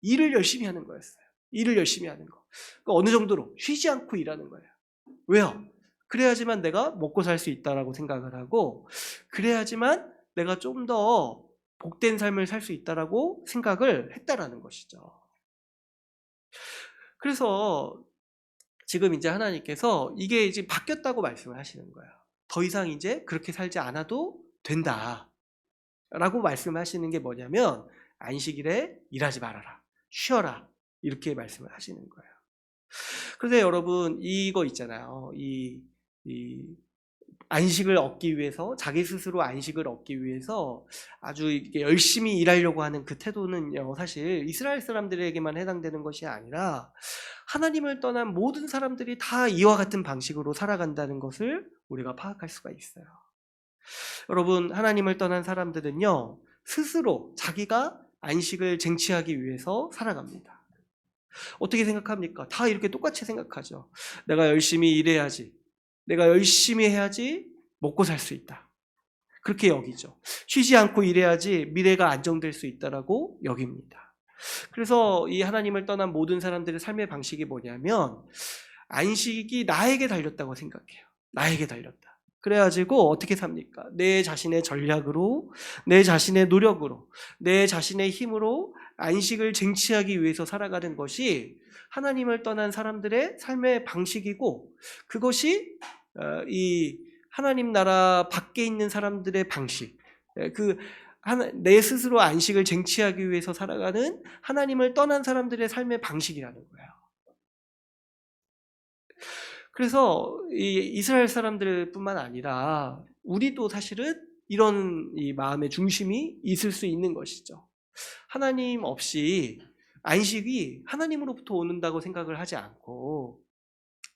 일을 열심히 하는 거였어요. 일을 열심히 하는 거. 그러니까 어느 정도로 쉬지 않고 일하는 거예요. 왜요? 그래야지만 내가 먹고 살 수 있다라고 생각을 하고, 그래야지만 내가 좀 더 복된 삶을 살 수 있다라고 생각을 했다라는 것이죠. 그래서 지금 이제 하나님께서 이게 이제 바뀌었다고 말씀을 하시는 거예요. 더 이상 이제 그렇게 살지 않아도 된다 라고 말씀하시는 게 뭐냐면, 안식일에 일하지 말아라, 쉬어라, 이렇게 말씀을 하시는 거예요. 그런데 여러분, 이거 있잖아요. 이 안식을 얻기 위해서, 자기 스스로 안식을 얻기 위해서 아주 열심히 일하려고 하는 그 태도는요, 사실 이스라엘 사람들에게만 해당되는 것이 아니라 하나님을 떠난 모든 사람들이 다 이와 같은 방식으로 살아간다는 것을 우리가 파악할 수가 있어요. 여러분, 하나님을 떠난 사람들은요, 스스로 자기가 안식을 쟁취하기 위해서 살아갑니다. 어떻게 생각합니까? 다 이렇게 똑같이 생각하죠. 내가 열심히 일해야지, 내가 열심히 해야지 먹고 살 수 있다, 그렇게 여기죠. 쉬지 않고 일해야지 미래가 안정될 수 있다라고 여깁니다. 그래서 이 하나님을 떠난 모든 사람들의 삶의 방식이 뭐냐면, 안식이 나에게 달렸다고 생각해요. 나에게 달렸다. 그래가지고 어떻게 삽니까? 내 자신의 전략으로, 내 자신의 노력으로, 내 자신의 힘으로 안식을 쟁취하기 위해서 살아가는 것이 하나님을 떠난 사람들의 삶의 방식이고, 그것이 이 하나님 나라 밖에 있는 사람들의 방식, 내 스스로 안식을 쟁취하기 위해서 살아가는 하나님을 떠난 사람들의 삶의 방식이라는 거예요. 그래서 이 이스라엘 사람들뿐만 아니라 우리도 사실은 이런 이 마음의 중심이 있을 수 있는 것이죠. 하나님 없이 안식이 하나님으로부터 오는다고 생각을 하지 않고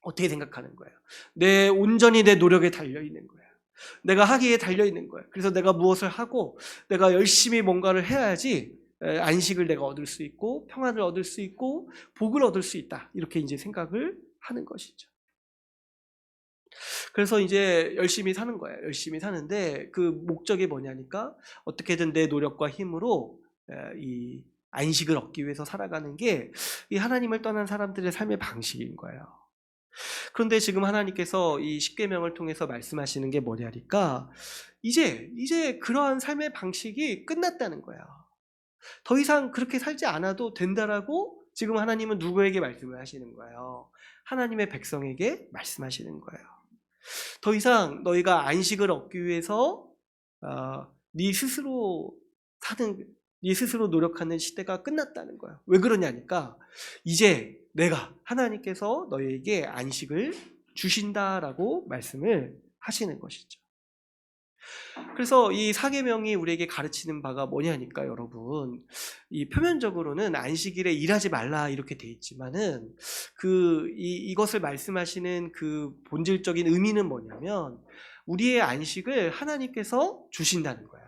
어떻게 생각하는 거예요? 온전히 내 노력에 달려있는 거예요. 내가 하기에 달려있는 거예요. 그래서 내가 무엇을 하고 내가 열심히 뭔가를 해야지 안식을 내가 얻을 수 있고 평안을 얻을 수 있고 복을 얻을 수 있다, 이렇게 이제 생각을 하는 것이죠. 그래서 이제 열심히 사는 거예요. 열심히 사는데 그 목적이 뭐냐니까, 어떻게든 내 노력과 힘으로 이 안식을 얻기 위해서 살아가는 게 이 하나님을 떠난 사람들의 삶의 방식인 거예요. 그런데 지금 하나님께서 이 십계명을 통해서 말씀하시는 게 뭐냐니까, 이제 그러한 삶의 방식이 끝났다는 거예요. 더 이상 그렇게 살지 않아도 된다라고 지금 하나님은 누구에게 말씀을 하시는 거예요? 하나님의 백성에게 말씀하시는 거예요. 더 이상 너희가 안식을 얻기 위해서 네 스스로 노력하는 시대가 끝났다는 거예요. 왜 그러냐니까, 이제 하나님께서 너희에게 안식을 주신다라고 말씀을 하시는 것이죠. 그래서 이 사계명이 우리에게 가르치는 바가 뭐냐니까, 여러분, 이 표면적으로는 안식일에 일하지 말라 이렇게 돼 있지만은 이것을 말씀하시는 그 본질적인 의미는 뭐냐면, 우리의 안식을 하나님께서 주신다는 거예요.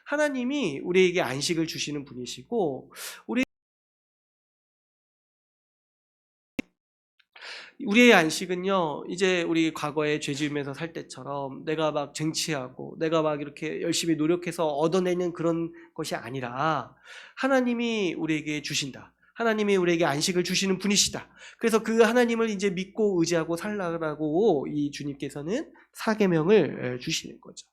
하나님이 우리에게 안식을 주시는 분이시고, 우리의 안식은요, 이제 우리 과거에 죄 지으면서 살 때처럼 내가 막 쟁취하고 내가 막 이렇게 열심히 노력해서 얻어내는 그런 것이 아니라 하나님이 우리에게 주신다. 하나님이 우리에게 안식을 주시는 분이시다. 그래서 그 하나님을 이제 믿고 의지하고 살라고 이 주님께서는 사계명을 주시는 거죠.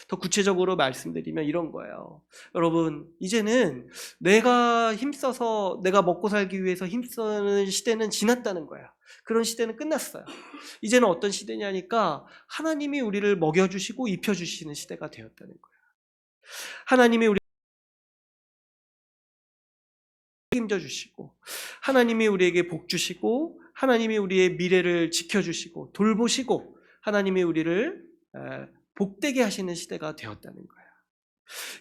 더 구체적으로 말씀드리면 이런 거예요. 여러분, 이제는 내가 힘써서 내가 먹고 살기 위해서 힘쓰는 시대는 지났다는 거야. 그런 시대는 끝났어요. 이제는 어떤 시대냐니까 하나님이 우리를 먹여주시고 입혀주시는 시대가 되었다는 거예요. 하나님이 우리 책임져 주시고, 하나님이 우리에게 복 주시고, 하나님이 우리의 미래를 지켜주시고 돌보시고, 하나님이 우리를 복되게 하시는 시대가 되었다는 거예요.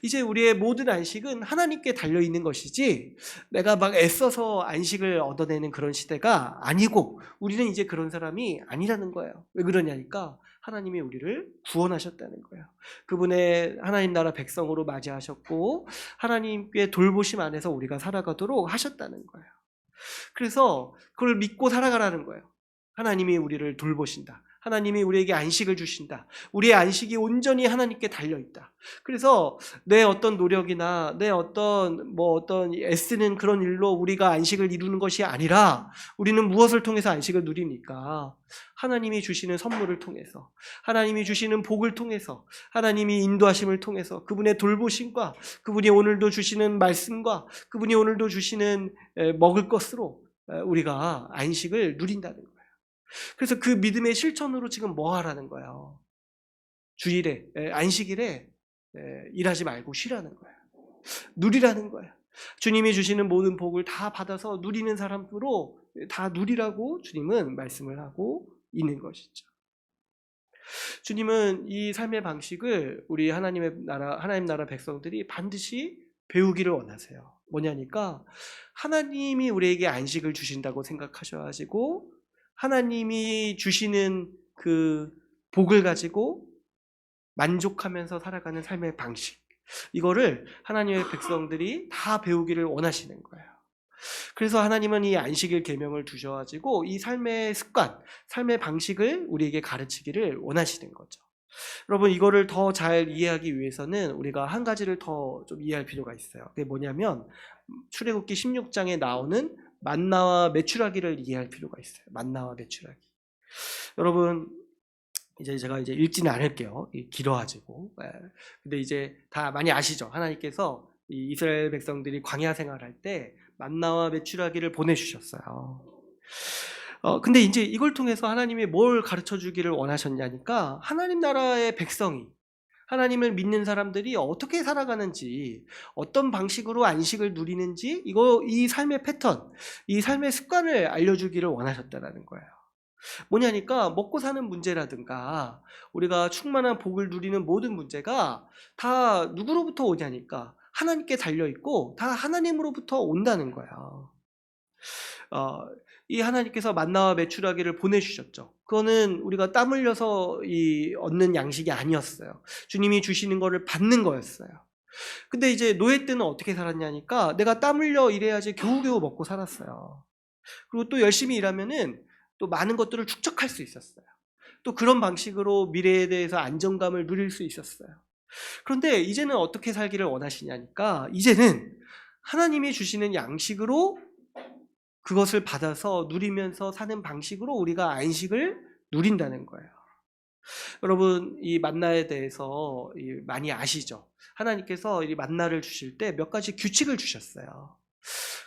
이제 우리의 모든 안식은 하나님께 달려있는 것이지 내가 막 애써서 안식을 얻어내는 그런 시대가 아니고, 우리는 이제 그런 사람이 아니라는 거예요. 왜 그러냐니까 하나님이 우리를 구원하셨다는 거예요. 그분의 하나님 나라 백성으로 맞이하셨고 하나님께 돌보심 안에서 우리가 살아가도록 하셨다는 거예요. 그래서 그걸 믿고 살아가라는 거예요. 하나님이 우리를 돌보신다. 하나님이 우리에게 안식을 주신다. 우리의 안식이 온전히 하나님께 달려있다. 그래서 내 어떤 노력이나 내 어떤 애쓰는 그런 일로 우리가 안식을 이루는 것이 아니라, 우리는 무엇을 통해서 안식을 누립니까? 하나님이 주시는 선물을 통해서, 하나님이 주시는 복을 통해서, 하나님이 인도하심을 통해서, 그분의 돌보심과 그분이 오늘도 주시는 말씀과 그분이 오늘도 주시는 먹을 것으로 우리가 안식을 누린다는 거예요. 그래서 그 믿음의 실천으로 지금 뭐 하라는 거예요? 주일에, 안식일에 일하지 말고 쉬라는 거예요. 누리라는 거예요. 주님이 주시는 모든 복을 다 받아서 누리는 사람으로 다 누리라고 주님은 말씀을 하고 있는 것이죠. 주님은 이 삶의 방식을 우리 하나님 나라 백성들이 반드시 배우기를 원하세요. 뭐냐니까 하나님이 우리에게 안식을 주신다고 생각하셔가지고 하나님이 주시는 그 복을 가지고 만족하면서 살아가는 삶의 방식, 이거를 하나님의 백성들이 다 배우기를 원하시는 거예요. 그래서 하나님은 이 안식일 계명을 두셔가지고 이 삶의 습관, 삶의 방식을 우리에게 가르치기를 원하시는 거죠. 여러분, 이거를 더 잘 이해하기 위해서는 우리가 한 가지를 더 좀 이해할 필요가 있어요. 그게 뭐냐면 출애굽기 16장에 나오는 만나와 메추라기를 이해할 필요가 있어요. 만나와 메추라기. 여러분, 이제 제가 읽지는 않을게요. 길어가지고. 근데 이제 다 많이 아시죠? 하나님께서 이 이스라엘 백성들이 광야 생활할 때 만나와 메추라기를 보내주셨어요. 근데 이제 이걸 통해서 하나님이 뭘 가르쳐 주기를 원하셨냐니까 하나님 나라의 백성이, 하나님을 믿는 사람들이 어떻게 살아가는지, 어떤 방식으로 안식을 누리는지, 이 삶의 패턴, 이 삶의 습관을 알려주기를 원하셨다는 거예요. 뭐냐니까 먹고 사는 문제라든가 우리가 충만한 복을 누리는 모든 문제가 다 누구로부터 오냐니까 하나님께 달려있고 다 하나님으로부터 온다는 거예요. 이 하나님께서 만나와 메추라기를 보내주셨죠. 그거는 우리가 땀 흘려서 얻는 양식이 아니었어요. 주님이 주시는 거를 받는 거였어요. 근데 이제 노예 때는 어떻게 살았냐니까 내가 땀 흘려 일해야지 겨우겨우 먹고 살았어요. 그리고 또 열심히 일하면은 또 많은 것들을 축적할 수 있었어요. 또 그런 방식으로 미래에 대해서 안정감을 누릴 수 있었어요. 그런데 이제는 어떻게 살기를 원하시냐니까 이제는 하나님이 주시는 양식으로 그것을 받아서 누리면서 사는 방식으로 우리가 안식을 누린다는 거예요. 여러분, 이 만나에 대해서 많이 아시죠? 하나님께서 이 만나를 주실 때 몇 가지 규칙을 주셨어요.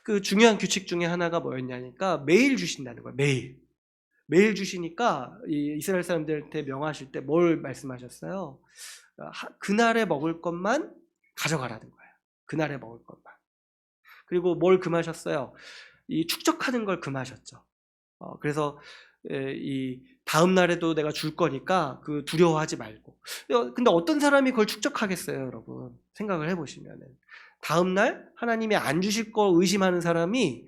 그 중요한 규칙 중에 하나가 뭐였냐니까 매일 주신다는 거예요. 매일 주시니까 이스라엘 사람들한테 명하실 때 뭘 말씀하셨어요? 그날에 먹을 것만 가져가라는 거예요. 그날에 먹을 것만. 그리고 뭘 금하셨어요? 이 축적하는 걸 금하셨죠. 그래서 이 다음 날에도 내가 줄 거니까 그 두려워하지 말고. 근데 어떤 사람이 그걸 축적하겠어요, 여러분? 생각을 해보시면은 다음 날 하나님이 안 주실 거 의심하는 사람이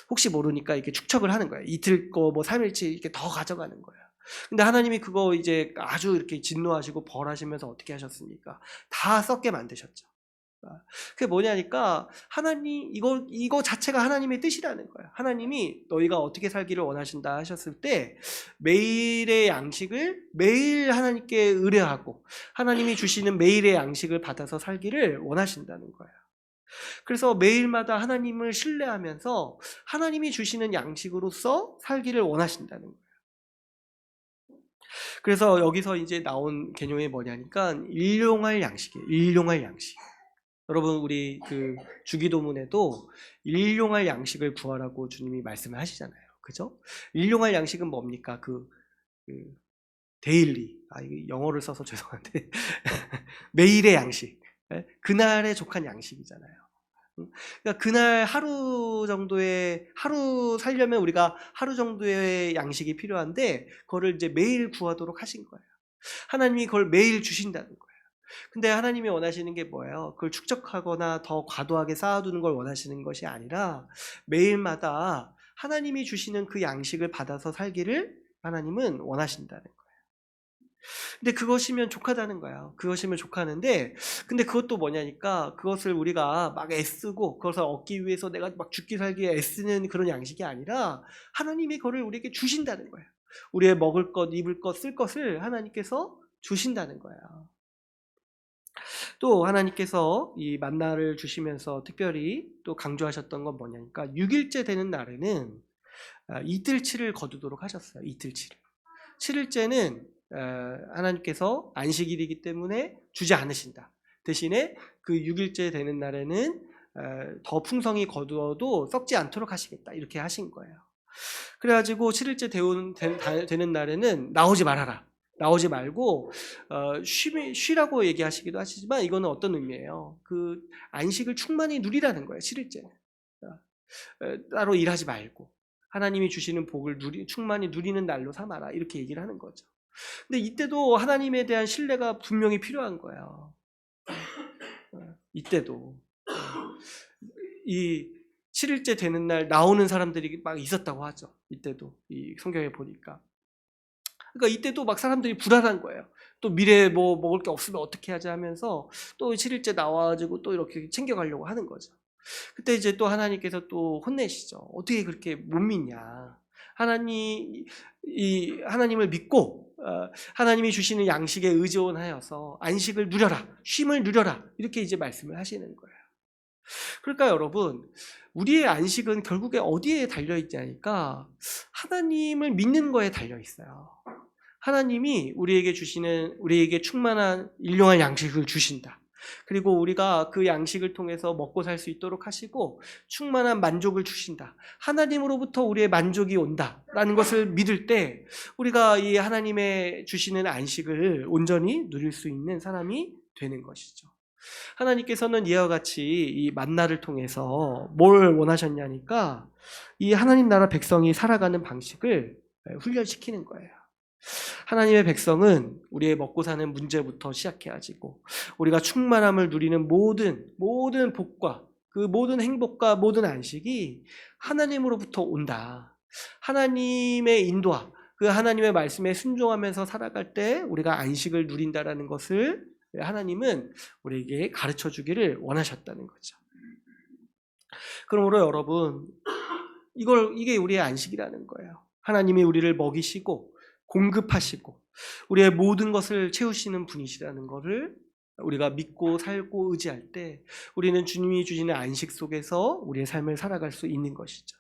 혹시 모르니까 이렇게 축적을 하는 거예요. 이틀 거 3일치 이렇게 더 가져가는 거예요. 근데 하나님이 그거 이제 아주 이렇게 진노하시고 벌하시면서 어떻게 하셨습니까? 다 썩게 만드셨죠. 그게 뭐냐니까 하나님 이거 자체가 하나님의 뜻이라는 거예요. 하나님이 너희가 어떻게 살기를 원하신다 하셨을 때 매일의 양식을 매일 하나님께 의뢰하고 하나님이 주시는 매일의 양식을 받아서 살기를 원하신다는 거예요. 그래서 매일마다 하나님을 신뢰하면서 하나님이 주시는 양식으로서 살기를 원하신다는 거예요. 그래서 여기서 이제 나온 개념이 뭐냐니까 일용할 양식이에요. 일용할 양식. 여러분 우리 그 주기도문에도 일용할 양식을 구하라고 주님이 말씀을 하시잖아요. 그죠? 일용할 양식은 뭡니까? 그 데일리. 이게 영어를 써서 죄송한데 매일의 양식. 그날에 족한 양식이잖아요. 그러니까 그날 하루 살려면 우리가 하루 정도의 양식이 필요한데 그거를 이제 매일 구하도록 하신 거예요. 하나님이 그걸 매일 주신다는 거예요. 근데 하나님이 원하시는 게 뭐예요? 그걸 축적하거나 더 과도하게 쌓아두는 걸 원하시는 것이 아니라 매일마다 하나님이 주시는 그 양식을 받아서 살기를 하나님은 원하신다는 거예요. 근데 그것이면 족하다는 거예요. 그것이면 족하는데 근데 그것도 뭐냐니까 그것을 우리가 막 애쓰고 그것을 얻기 위해서 내가 막 죽기 살기 애쓰는 그런 양식이 아니라 하나님이 그걸 우리에게 주신다는 거예요. 우리의 먹을 것, 입을 것, 쓸 것을 하나님께서 주신다는 거예요. 또 하나님께서 이 만나를 주시면서 특별히 또 강조하셨던 건 뭐냐니까 6일째 되는 날에는 이틀치를 거두도록 하셨어요. 이틀치를. 7일째는 하나님께서 안식일이기 때문에 주지 않으신다. 대신에 그 6일째 되는 날에는 더 풍성히 거두어도 썩지 않도록 하시겠다. 이렇게 하신 거예요. 그래가지고 7일째 되는 날에는 나오지 말아라. 나오지 말고 쉬라고 얘기하시기도 하시지만 이거는 어떤 의미예요? 그 안식을 충만히 누리라는 거예요. 7일째는 따로 일하지 말고 하나님이 주시는 복을 충만히 누리는 날로 삼아라 이렇게 얘기를 하는 거죠. 근데 이때도 하나님에 대한 신뢰가 분명히 필요한 거예요. 이때도 이 7일째 되는 날 나오는 사람들이 막 있었다고 하죠. 이때도 이 성경에 보니까. 그러니까 이때도 막 사람들이 불안한 거예요. 또 미래에 뭐 먹을 게 없으면 어떻게 하지 하면서 또 7일째 나와가지고 또 이렇게 챙겨가려고 하는 거죠. 그때 이제 또 하나님께서 또 혼내시죠. 어떻게 그렇게 못 믿냐. 하나님을 믿고 하나님이 주시는 양식에 의존하여서 안식을 누려라. 쉼을 누려라. 이렇게 이제 말씀을 하시는 거예요. 그러니까 여러분 우리의 안식은 결국에 어디에 달려있냐니까 하나님을 믿는 거에 달려있어요. 하나님이 우리에게 충만한 일용할 양식을 주신다. 그리고 우리가 그 양식을 통해서 먹고 살 수 있도록 하시고 충만한 만족을 주신다. 하나님으로부터 우리의 만족이 온다라는 것을 믿을 때 우리가 이 하나님의 주시는 안식을 온전히 누릴 수 있는 사람이 되는 것이죠. 하나님께서는 이와 같이 이 만나를 통해서 뭘 원하셨냐니까 이 하나님 나라 백성이 살아가는 방식을 훈련시키는 거예요. 하나님의 백성은 우리의 먹고 사는 문제부터 시작해가지고 우리가 충만함을 누리는 모든 복과 그 모든 행복과 모든 안식이 하나님으로부터 온다. 하나님의 인도와 그 하나님의 말씀에 순종하면서 살아갈 때 우리가 안식을 누린다라는 것을 하나님은 우리에게 가르쳐 주기를 원하셨다는 거죠. 그러므로 여러분 이게 우리의 안식이라는 거예요. 하나님이 우리를 먹이시고 공급하시고 우리의 모든 것을 채우시는 분이시라는 것을 우리가 믿고 살고 의지할 때 우리는 주님이 주시는 안식 속에서 우리의 삶을 살아갈 수 있는 것이죠.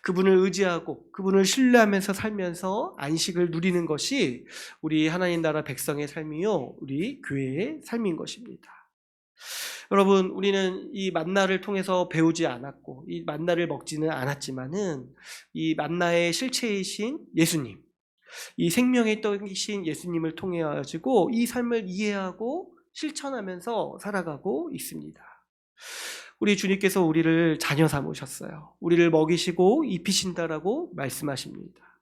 그분을 의지하고 그분을 신뢰하면서 살면서 안식을 누리는 것이 우리 하나님 나라 백성의 삶이요 우리 교회의 삶인 것입니다. 여러분 우리는 이 만나를 통해서 배우지 않았고 이 만나를 먹지는 않았지만은 이 만나의 실체이신 예수님, 이 생명의 떡이신 예수님을 통해 가지고 이 삶을 이해하고 실천하면서 살아가고 있습니다. 우리 주님께서 우리를 자녀 삼으셨어요. 우리를 먹이시고 입히신다라고 말씀하십니다.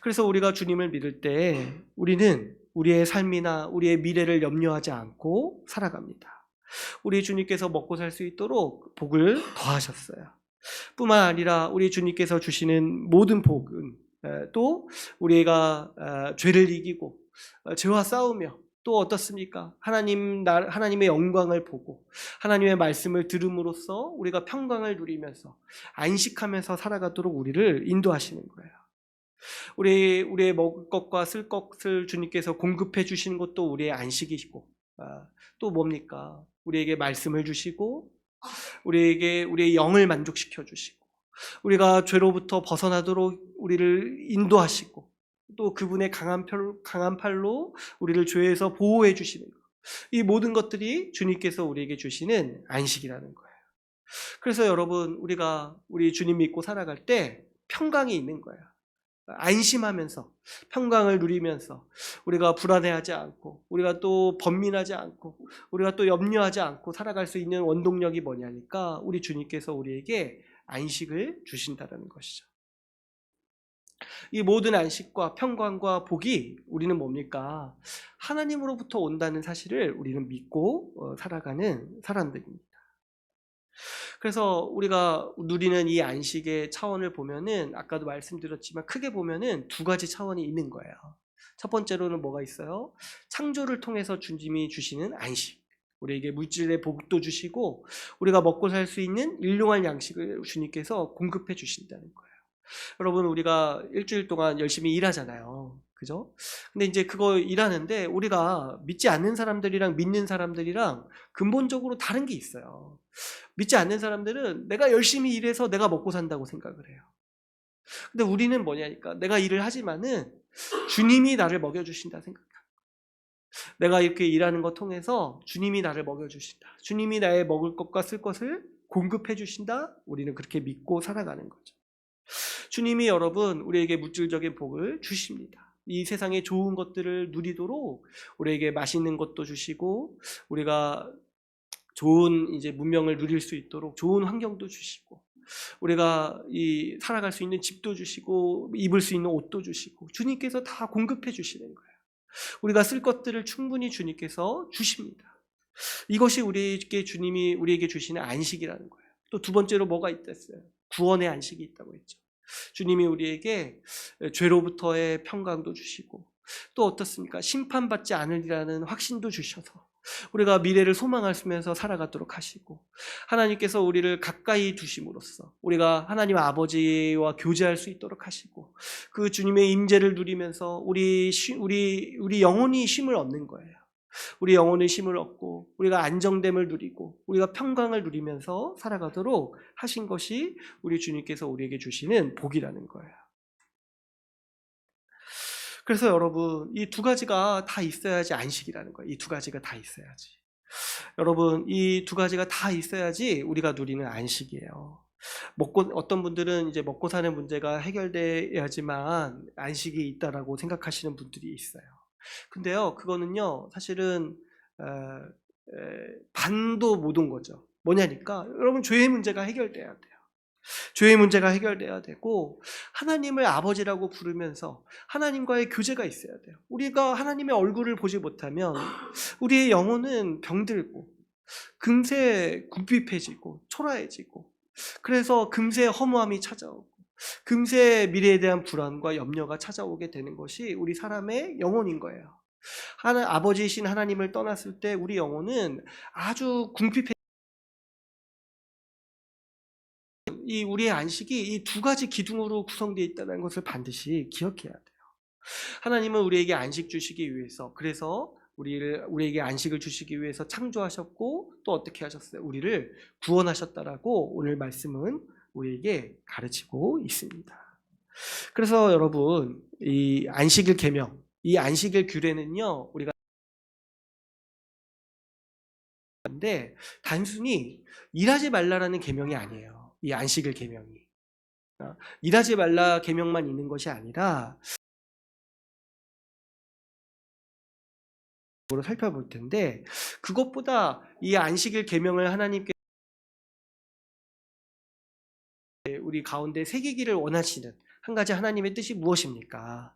그래서 우리가 주님을 믿을 때 우리는 우리의 삶이나 우리의 미래를 염려하지 않고 살아갑니다. 우리 주님께서 먹고 살 수 있도록 복을 더하셨어요. 뿐만 아니라 우리 주님께서 주시는 모든 복은 또 우리가 죄를 이기고 죄와 싸우며 또 어떻습니까? 하나님의 영광을 보고 하나님의 말씀을 들음으로써 우리가 평강을 누리면서 안식하면서 살아가도록 우리를 인도하시는 거예요. 우리의 먹을 것과 쓸 것을 주님께서 공급해 주시는 것도 우리의 안식이시고, 또 뭡니까? 우리에게 말씀을 주시고 우리의 영을 만족시켜 주시고 우리가 죄로부터 벗어나도록 우리를 인도하시고 또 그분의 강한 팔로 우리를 죄에서 보호해 주시는 것. 이 모든 것들이 주님께서 우리에게 주시는 안식이라는 거예요. 그래서 여러분, 우리 주님 믿고 살아갈 때 평강이 있는 거예요. 안심하면서 평강을 누리면서 우리가 불안해하지 않고 우리가 또 번민하지 않고 우리가 또 염려하지 않고 살아갈 수 있는 원동력이 뭐냐니까 우리 주님께서 우리에게 안식을 주신다는 것이죠. 이 모든 안식과 평강과 복이 우리는 뭡니까? 하나님으로부터 온다는 사실을 우리는 믿고 살아가는 사람들입니다. 그래서 우리가 누리는 이 안식의 차원을 보면은 아까도 말씀드렸지만 크게 보면은 두 가지 차원이 있는 거예요. 첫 번째로는 뭐가 있어요? 창조를 통해서 주님이 주시는 안식. 우리에게 물질의 복도 주시고 우리가 먹고 살 수 있는 일용할 양식을 주님께서 공급해 주신다는 거예요. 여러분, 우리가 일주일 동안 열심히 일하잖아요. 그죠? 근데 이제 그거 일하는데 우리가 믿지 않는 사람들이랑 믿는 사람들이랑 근본적으로 다른 게 있어요. 믿지 않는 사람들은 내가 열심히 일해서 내가 먹고 산다고 생각을 해요. 근데 우리는 뭐냐니까 내가 일을 하지만은 주님이 나를 먹여주신다 생각해요. 내가 이렇게 일하는 것 통해서 주님이 나를 먹여주신다. 주님이 나의 먹을 것과 쓸 것을 공급해 주신다. 우리는 그렇게 믿고 살아가는 거죠. 주님이 여러분 우리에게 물질적인 복을 주십니다. 이 세상의 좋은 것들을 누리도록 우리에게 맛있는 것도 주시고 우리가 좋은 이제 문명을 누릴 수 있도록 좋은 환경도 주시고 우리가 살아갈 수 있는 집도 주시고 입을 수 있는 옷도 주시고 주님께서 다 공급해 주시는 거예요. 우리가 쓸 것들을 충분히 주님께서 주십니다. 이것이 주님이 우리에게 주시는 안식이라는 거예요. 또 두 번째로 뭐가 있댔어요? 구원의 안식이 있다고 했죠. 주님이 우리에게 죄로부터의 평강도 주시고 또 어떻습니까? 심판받지 않으리라는 확신도 주셔서 우리가 미래를 소망하면서 살아가도록 하시고 하나님께서 우리를 가까이 두심으로써 우리가 하나님 아버지와 교제할 수 있도록 하시고 그 주님의 임재를 누리면서 우리 영혼이 쉼을 얻는 거예요. 우리 영혼의 쉼을 얻고 우리가 안정됨을 누리고 우리가 평강을 누리면서 살아가도록 하신 것이 우리 주님께서 우리에게 주시는 복이라는 거예요. 그래서 여러분 이 두 가지가 다 있어야지 안식이라는 거예요. 이 두 가지가 다 있어야지. 여러분 이 두 가지가 다 있어야지 우리가 누리는 안식이에요. 어떤 분들은 이제 먹고 사는 문제가 해결돼야지만 안식이 있다라고 생각하시는 분들이 있어요. 근데요, 그거는요, 사실은 반도 못 온 거죠. 뭐냐니까, 여러분 죄의 문제가 해결돼야 돼요. 죄의 문제가 해결돼야 되고 하나님을 아버지라고 부르면서 하나님과의 교제가 있어야 돼요. 우리가 하나님의 얼굴을 보지 못하면 우리의 영혼은 병들고 금세 궁핍해지고 초라해지고 그래서 금세 허무함이 찾아오고 금세 미래에 대한 불안과 염려가 찾아오게 되는 것이 우리 사람의 영혼인 거예요. 아버지이신 하나님을 떠났을 때 우리 영혼은 아주 궁핍해. 우리의 안식이 이 두 가지 기둥으로 구성되어 있다는 것을 반드시 기억해야 돼요. 하나님은 우리에게 안식 주시기 위해서 그래서 우리에게 안식을 주시기 위해서 창조하셨고 또 어떻게 하셨어요? 우리를 구원하셨다라고 오늘 말씀은 우리에게 가르치고 있습니다. 그래서 여러분 이 안식일 계명, 이 안식일 규례는요 우리가 근데 단순히 일하지 말라라는 계명이 아니에요. 이 안식일 계명이 일하지 말라 계명만 있는 것이 아니라 살펴볼 텐데 그것보다 이 안식일 계명을 하나님께 우리 가운데 새기기를 원하시는 한 가지 하나님의 뜻이 무엇입니까?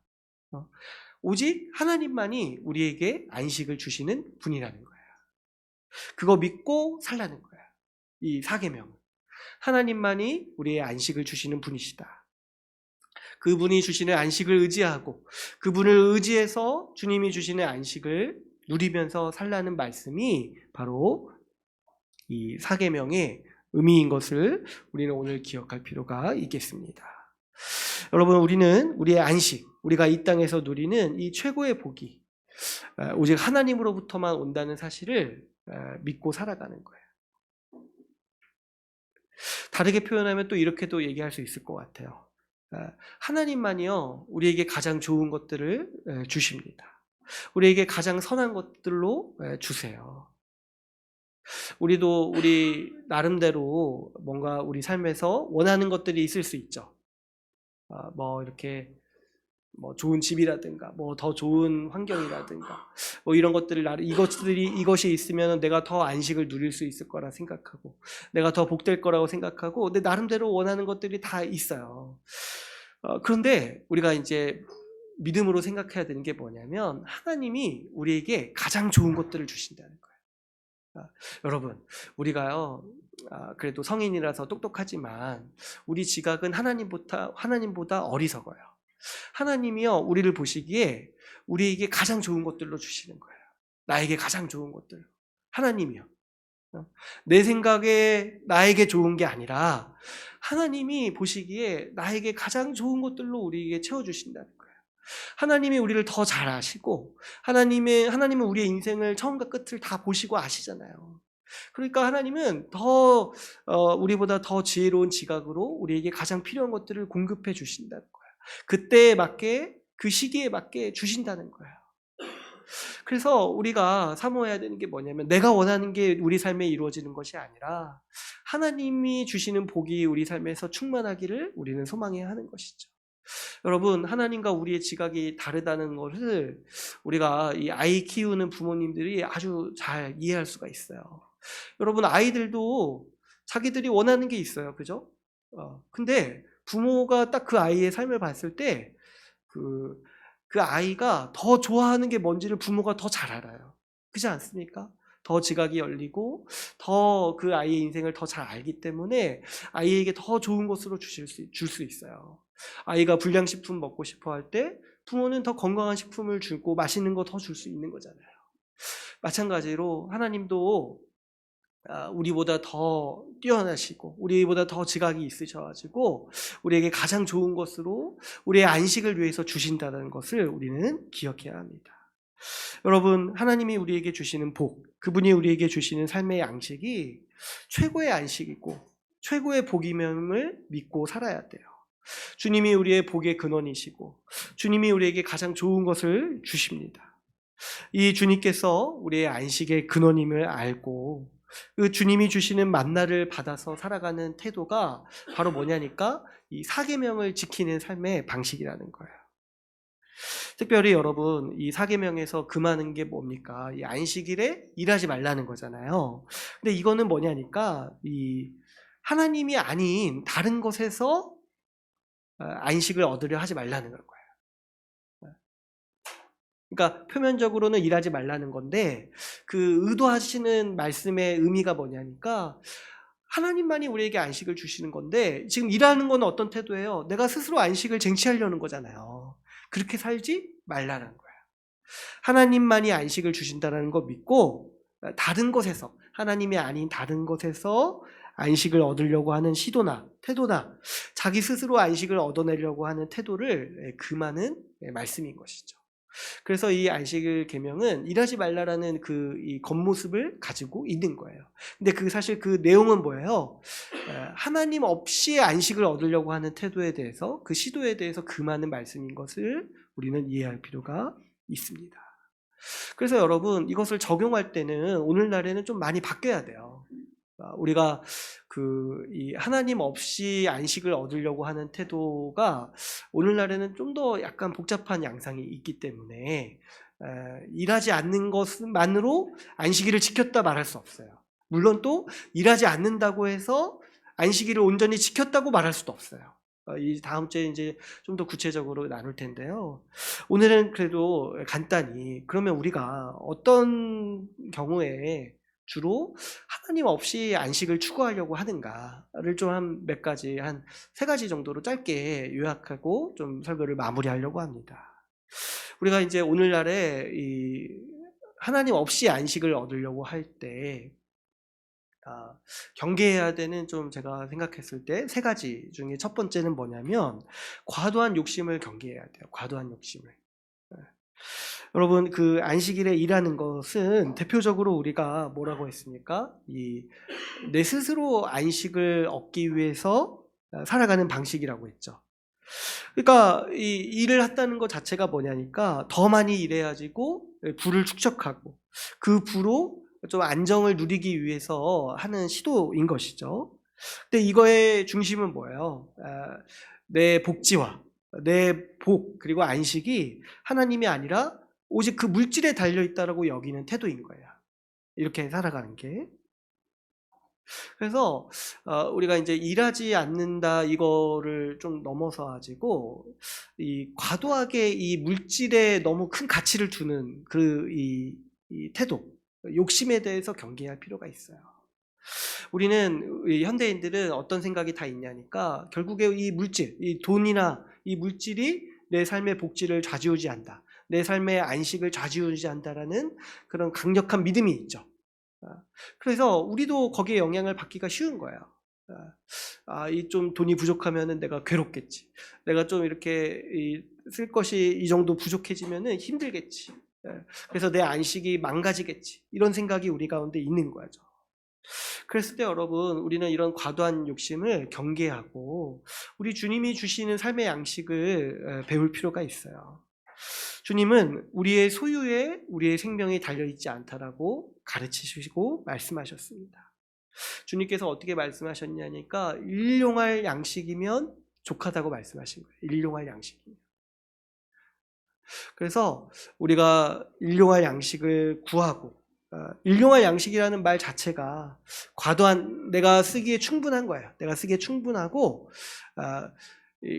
오직 하나님만이 우리에게 안식을 주시는 분이라는 거예요. 그거 믿고 살라는 거예요. 이 사계명은 하나님만이 우리의 안식을 주시는 분이시다. 그분이 주시는 안식을 의지하고 그분을 의지해서 주님이 주시는 안식을 누리면서 살라는 말씀이 바로 이 사계명의 의미인 것을 우리는 오늘 기억할 필요가 있겠습니다. 여러분, 우리는 우리의 안식, 우리가 이 땅에서 누리는 이 최고의 복이 오직 하나님으로부터만 온다는 사실을 믿고 살아가는 거예요. 다르게 표현하면 또 이렇게도 얘기할 수 있을 것 같아요. 하나님만이요, 우리에게 가장 좋은 것들을 주십니다. 우리에게 가장 선한 것들로 주세요. 우리도 우리 나름대로 뭔가 우리 삶에서 원하는 것들이 있을 수 있죠. 뭐 이렇게 뭐 좋은 집이라든가 뭐 더 좋은 환경이라든가 뭐 이런 것들을 이것이 있으면 내가 더 안식을 누릴 수 있을 거라 생각하고 내가 더 복될 거라고 생각하고 내 나름대로 원하는 것들이 다 있어요. 그런데 우리가 이제 믿음으로 생각해야 되는 게 뭐냐면 하나님이 우리에게 가장 좋은 것들을 주신다는 거예요. 여러분, 우리가요 그래도 성인이라서 똑똑하지만 우리 지각은 하나님보다 어리석어요. 하나님이요 우리를 보시기에 우리에게 가장 좋은 것들로 주시는 거예요. 나에게 가장 좋은 것들. 하나님이요. 내 생각에 나에게 좋은 게 아니라 하나님이 보시기에 나에게 가장 좋은 것들로 우리에게 채워주신다는 거예요. 하나님이 우리를 더 잘 아시고 하나님은 우리의 인생을 처음과 끝을 다 보시고 아시잖아요. 그러니까 하나님은 우리보다 더 지혜로운 지각으로 우리에게 가장 필요한 것들을 공급해 주신다는 거예요. 그때에 맞게 그 시기에 맞게 주신다는 거예요. 그래서 우리가 사모해야 되는 게 뭐냐면 내가 원하는 게 우리 삶에 이루어지는 것이 아니라 하나님이 주시는 복이 우리 삶에서 충만하기를 우리는 소망해야 하는 것이죠. 여러분, 하나님과 우리의 지각이 다르다는 것을 우리가 이 아이 키우는 부모님들이 아주 잘 이해할 수가 있어요. 여러분, 아이들도 자기들이 원하는 게 있어요. 그죠? 근데 부모가 딱 그 아이의 삶을 봤을 때 그 아이가 더 좋아하는 게 뭔지를 부모가 더 잘 알아요. 그렇지 않습니까? 더 지각이 열리고 더 그 아이의 인생을 더 잘 알기 때문에 아이에게 더 좋은 것으로 줄 수 있어요. 아이가 불량식품 먹고 싶어 할 때 부모는 더 건강한 식품을 주고 맛있는 거 더 줄 수 있는 거잖아요. 마찬가지로 하나님도 우리보다 더 뛰어나시고 우리보다 더 지각이 있으셔가지고 우리에게 가장 좋은 것으로 우리의 안식을 위해서 주신다는 것을 우리는 기억해야 합니다. 여러분, 하나님이 우리에게 주시는 복, 그분이 우리에게 주시는 삶의 양식이 최고의 안식이고 최고의 복임을 믿고 살아야 돼요. 주님이 우리의 복의 근원이시고 주님이 우리에게 가장 좋은 것을 주십니다. 이 주님께서 우리의 안식의 근원임을 알고 그 주님이 주시는 만나를 받아서 살아가는 태도가 바로 뭐냐니까 이 사계명을 지키는 삶의 방식이라는 거예요. 특별히 여러분, 이 사계명에서 금하는 게 뭡니까? 이 안식일에 일하지 말라는 거잖아요. 근데 이거는 뭐냐니까 이 하나님이 아닌 다른 것에서 안식을 얻으려 하지 말라는 거예요. 그러니까 표면적으로는 일하지 말라는 건데 그 의도하시는 말씀의 의미가 뭐냐니까 하나님만이 우리에게 안식을 주시는 건데 지금 일하는 건 어떤 태도예요? 내가 스스로 안식을 쟁취하려는 거잖아요. 그렇게 살지 말라는 거예요. 하나님만이 안식을 주신다는 거 믿고 다른 것에서 하나님이 아닌 다른 것에서 안식을 얻으려고 하는 시도나 태도나 자기 스스로 안식을 얻어내려고 하는 태도를 금하는 말씀인 것이죠. 그래서 이 안식일 계명은 일하지 말라라는 이 겉모습을 가지고 있는 거예요. 근데 사실 그 내용은 뭐예요? 하나님 없이 안식을 얻으려고 하는 태도에 대해서 그 시도에 대해서 금하는 말씀인 것을 우리는 이해할 필요가 있습니다. 그래서 여러분, 이것을 적용할 때는 오늘날에는 좀 많이 바뀌어야 돼요. 우리가 이 하나님 없이 안식을 얻으려고 하는 태도가 오늘날에는 좀 더 약간 복잡한 양상이 있기 때문에 일하지 않는 것만으로 안식일을 지켰다 말할 수 없어요. 물론 또 일하지 않는다고 해서 안식일을 온전히 지켰다고 말할 수도 없어요. 이 다음 주에 이제 좀 더 구체적으로 나눌 텐데요. 오늘은 그래도 간단히 그러면 우리가 어떤 경우에 주로 하나님 없이 안식을 추구하려고 하는가를 좀 한 몇 가지, 한 3가지 정도로 짧게 요약하고 좀 설교를 마무리하려고 합니다. 우리가 이제 오늘날에 하나님 없이 안식을 얻으려고 할 때 경계해야 되는, 좀 제가 생각했을 때 세 가지 중에 첫 번째는 뭐냐면 과도한 욕심을 경계해야 돼요. 과도한 욕심을. 여러분, 그 안식일에 일하는 것은 대표적으로 우리가 뭐라고 했습니까? 내 스스로 안식을 얻기 위해서 살아가는 방식이라고 했죠. 그러니까 이 일을 한다는 것 자체가 뭐냐니까 더 많이 일해야지고 부를 축적하고 그 부로 좀 안정을 누리기 위해서 하는 시도인 것이죠. 근데 이거의 중심은 뭐예요? 내 복지와 내 복 그리고 안식이 하나님이 아니라 오직 그 물질에 달려있다라고 여기는 태도인 거예요. 이렇게 살아가는 게. 그래서 우리가 이제 일하지 않는다 이거를 좀 넘어서 가지고 이 과도하게 이 물질에 너무 큰 가치를 두는 이 태도, 욕심에 대해서 경계할 필요가 있어요. 우리는 이 현대인들은 어떤 생각이 다 있냐니까 결국에 이 물질, 이 돈이나 이 물질이 내 삶의 복지를 좌지우지한다, 내 삶의 안식을 좌지우지한다라는 그런 강력한 믿음이 있죠. 그래서 우리도 거기에 영향을 받기가 쉬운 거예요. 이 좀 돈이 부족하면은 내가 괴롭겠지. 내가 좀 이렇게 쓸 것이 이 정도 부족해지면은 힘들겠지. 그래서 내 안식이 망가지겠지. 이런 생각이 우리 가운데 있는 거죠. 그랬을 때 여러분, 우리는 이런 과도한 욕심을 경계하고 우리 주님이 주시는 삶의 양식을 배울 필요가 있어요. 주님은 우리의 소유에 우리의 생명이 달려있지 않다라고 가르치시고 말씀하셨습니다. 주님께서 어떻게 말씀하셨냐니까 일용할 양식이면 족하다고 말씀하신 거예요. 일용할 양식이면. 그래서 우리가 일용할 양식을 구하고, 일용할 양식이라는 말 자체가 과도한, 내가 쓰기에 충분한 거예요. 내가 쓰기에 충분하고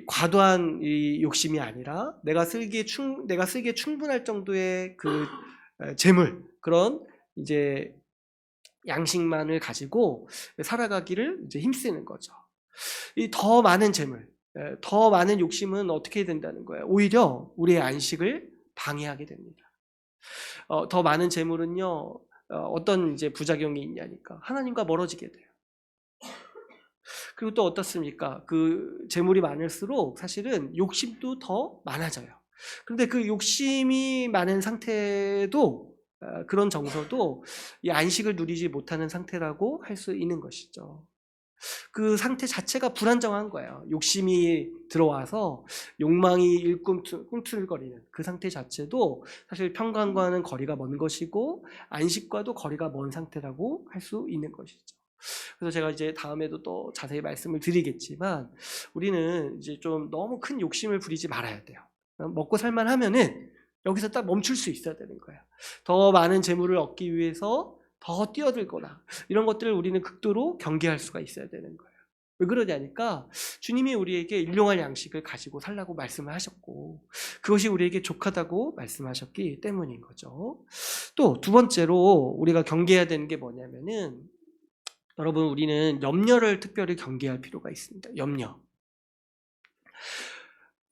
과도한 이 욕심이 아니라 내가 쓰기에 충분할 정도의 그 재물, 그런 이제 양식만을 가지고 살아가기를 이제 힘쓰는 거죠. 이 더 많은 재물, 더 많은 욕심은 어떻게 된다는 거예요? 오히려 우리의 안식을 방해하게 됩니다. 더 많은 재물은요, 어떤 이제 부작용이 있냐니까 하나님과 멀어지게 돼요. 그리고 또 어떻습니까? 그 재물이 많을수록 사실은 욕심도 더 많아져요. 그런데 그 욕심이 많은 상태도, 그런 정서도 이 안식을 누리지 못하는 상태라고 할 수 있는 것이죠. 그 상태 자체가 불안정한 거예요. 욕심이 들어와서 욕망이 꿈틀거리는 그 상태 자체도 사실 평강과는 거리가 먼 것이고 안식과도 거리가 먼 상태라고 할 수 있는 것이죠. 그래서 제가 이제 다음에도 또 자세히 말씀을 드리겠지만 우리는 이제 좀 너무 큰 욕심을 부리지 말아야 돼요. 먹고 살만 하면은 여기서 딱 멈출 수 있어야 되는 거예요. 더 많은 재물을 얻기 위해서 더 뛰어들거나 이런 것들을 우리는 극도로 경계할 수가 있어야 되는 거예요. 왜 그러냐니까 주님이 우리에게 일용할 양식을 가지고 살라고 말씀을 하셨고 그것이 우리에게 족하다고 말씀하셨기 때문인 거죠. 또 두 번째로 우리가 경계해야 되는 게 뭐냐면은, 여러분, 우리는 염려를 특별히 경계할 필요가 있습니다. 염려.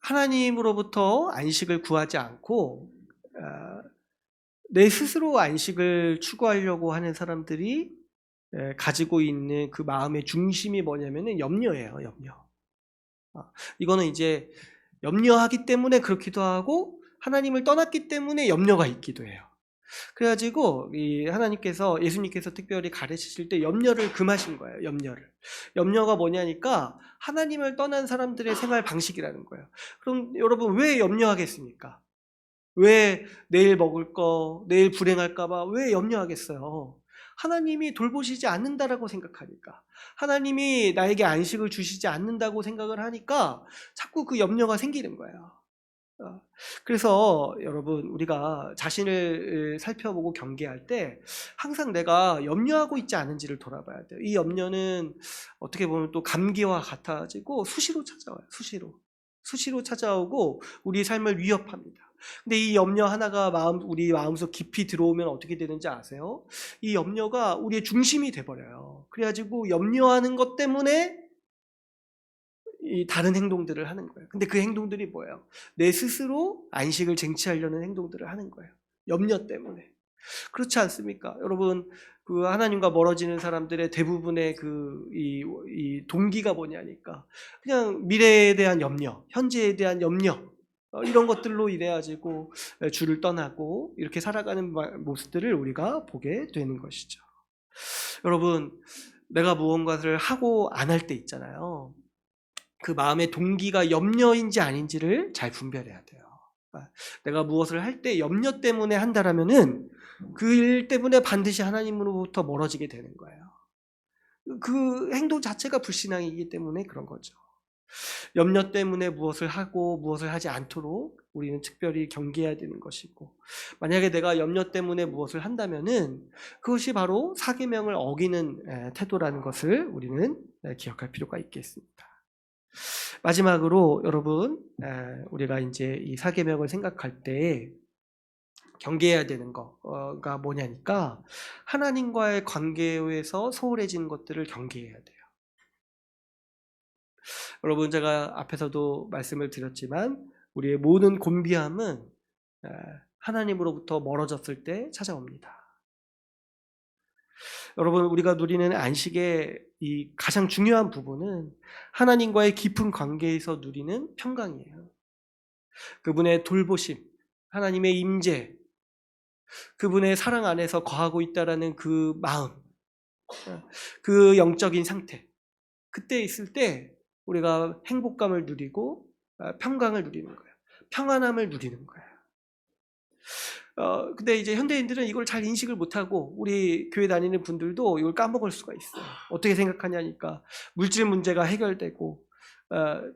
하나님으로부터 안식을 구하지 않고 내 스스로 안식을 추구하려고 하는 사람들이 가지고 있는 그 마음의 중심이 뭐냐면은 염려예요. 염려. 이거는 이제 염려하기 때문에 그렇기도 하고 하나님을 떠났기 때문에 염려가 있기도 해요. 그래가지고 예수님께서 특별히 가르치실 때 염려를 금하신 거예요. 염려가 뭐냐니까 하나님을 떠난 사람들의 생활 방식이라는 거예요. 그럼 여러분, 왜 염려하겠습니까? 왜 내일 먹을 거, 내일 불행할까봐 왜 염려하겠어요? 하나님이 돌보시지 않는다라고 생각하니까, 하나님이 나에게 안식을 주시지 않는다고 생각을 하니까 자꾸 그 염려가 생기는 거예요. 그래서 여러분, 우리가 자신을 살펴보고 경계할 때 항상 내가 염려하고 있지 않은지를 돌아봐야 돼요. 이 염려는 어떻게 보면 또 감기와 같아지고 수시로 찾아와요. 수시로 찾아오고 우리 삶을 위협합니다. 근데 이 염려 하나가 우리 마음속 깊이 들어오면 어떻게 되는지 아세요? 이 염려가 우리의 중심이 돼버려요. 그래가지고 염려하는 것 때문에 이 다른 행동들을 하는 거예요. 근데 그 행동들이 뭐예요? 내 스스로 안식을 쟁취하려는 행동들을 하는 거예요. 염려 때문에. 그렇지 않습니까? 여러분, 그 하나님과 멀어지는 사람들의 대부분의 이 동기가 뭐냐니까. 그냥 미래에 대한 염려, 현재에 대한 염려, 이런 것들로 인해 가지고 주를 떠나고 이렇게 살아가는 모습들을 우리가 보게 되는 것이죠. 여러분, 내가 무언가를 하고 안 할 때 있잖아요. 그 마음의 동기가 염려인지 아닌지를 잘 분별해야 돼요. 내가 무엇을 할 때 염려 때문에 한다라면은 그 일 때문에 반드시 하나님으로부터 멀어지게 되는 거예요. 그 행동 자체가 불신앙이기 때문에 그런 거죠. 염려 때문에 무엇을 하고 무엇을 하지 않도록 우리는 특별히 경계해야 되는 것이고, 만약에 내가 염려 때문에 무엇을 한다면은 그것이 바로 사계명을 어기는 태도라는 것을 우리는 기억할 필요가 있겠습니다. 마지막으로 여러분, 우리가 이제 이 사계명을 생각할 때 경계해야 되는 거가 뭐냐니까, 하나님과의 관계에서 소홀해지는 것들을 경계해야 돼요. 여러분, 제가 앞에서도 말씀을 드렸지만 우리의 모든 곤비함은 하나님으로부터 멀어졌을 때 찾아옵니다. 여러분, 우리가 누리는 안식의 이 가장 중요한 부분은 하나님과의 깊은 관계에서 누리는 평강이에요. 그분의 돌보심, 하나님의 임재, 그분의 사랑 안에서 거하고 있다라는 그 마음, 그 영적인 상태, 그때 있을 때 우리가 행복감을 누리고 평강을 누리는 거예요. 평안함을 누리는 거예요. 근데 이제 현대인들은 이걸 잘 인식을 못하고, 우리 교회 다니는 분들도 이걸 까먹을 수가 있어요. 어떻게 생각하냐니까, 물질 문제가 해결되고,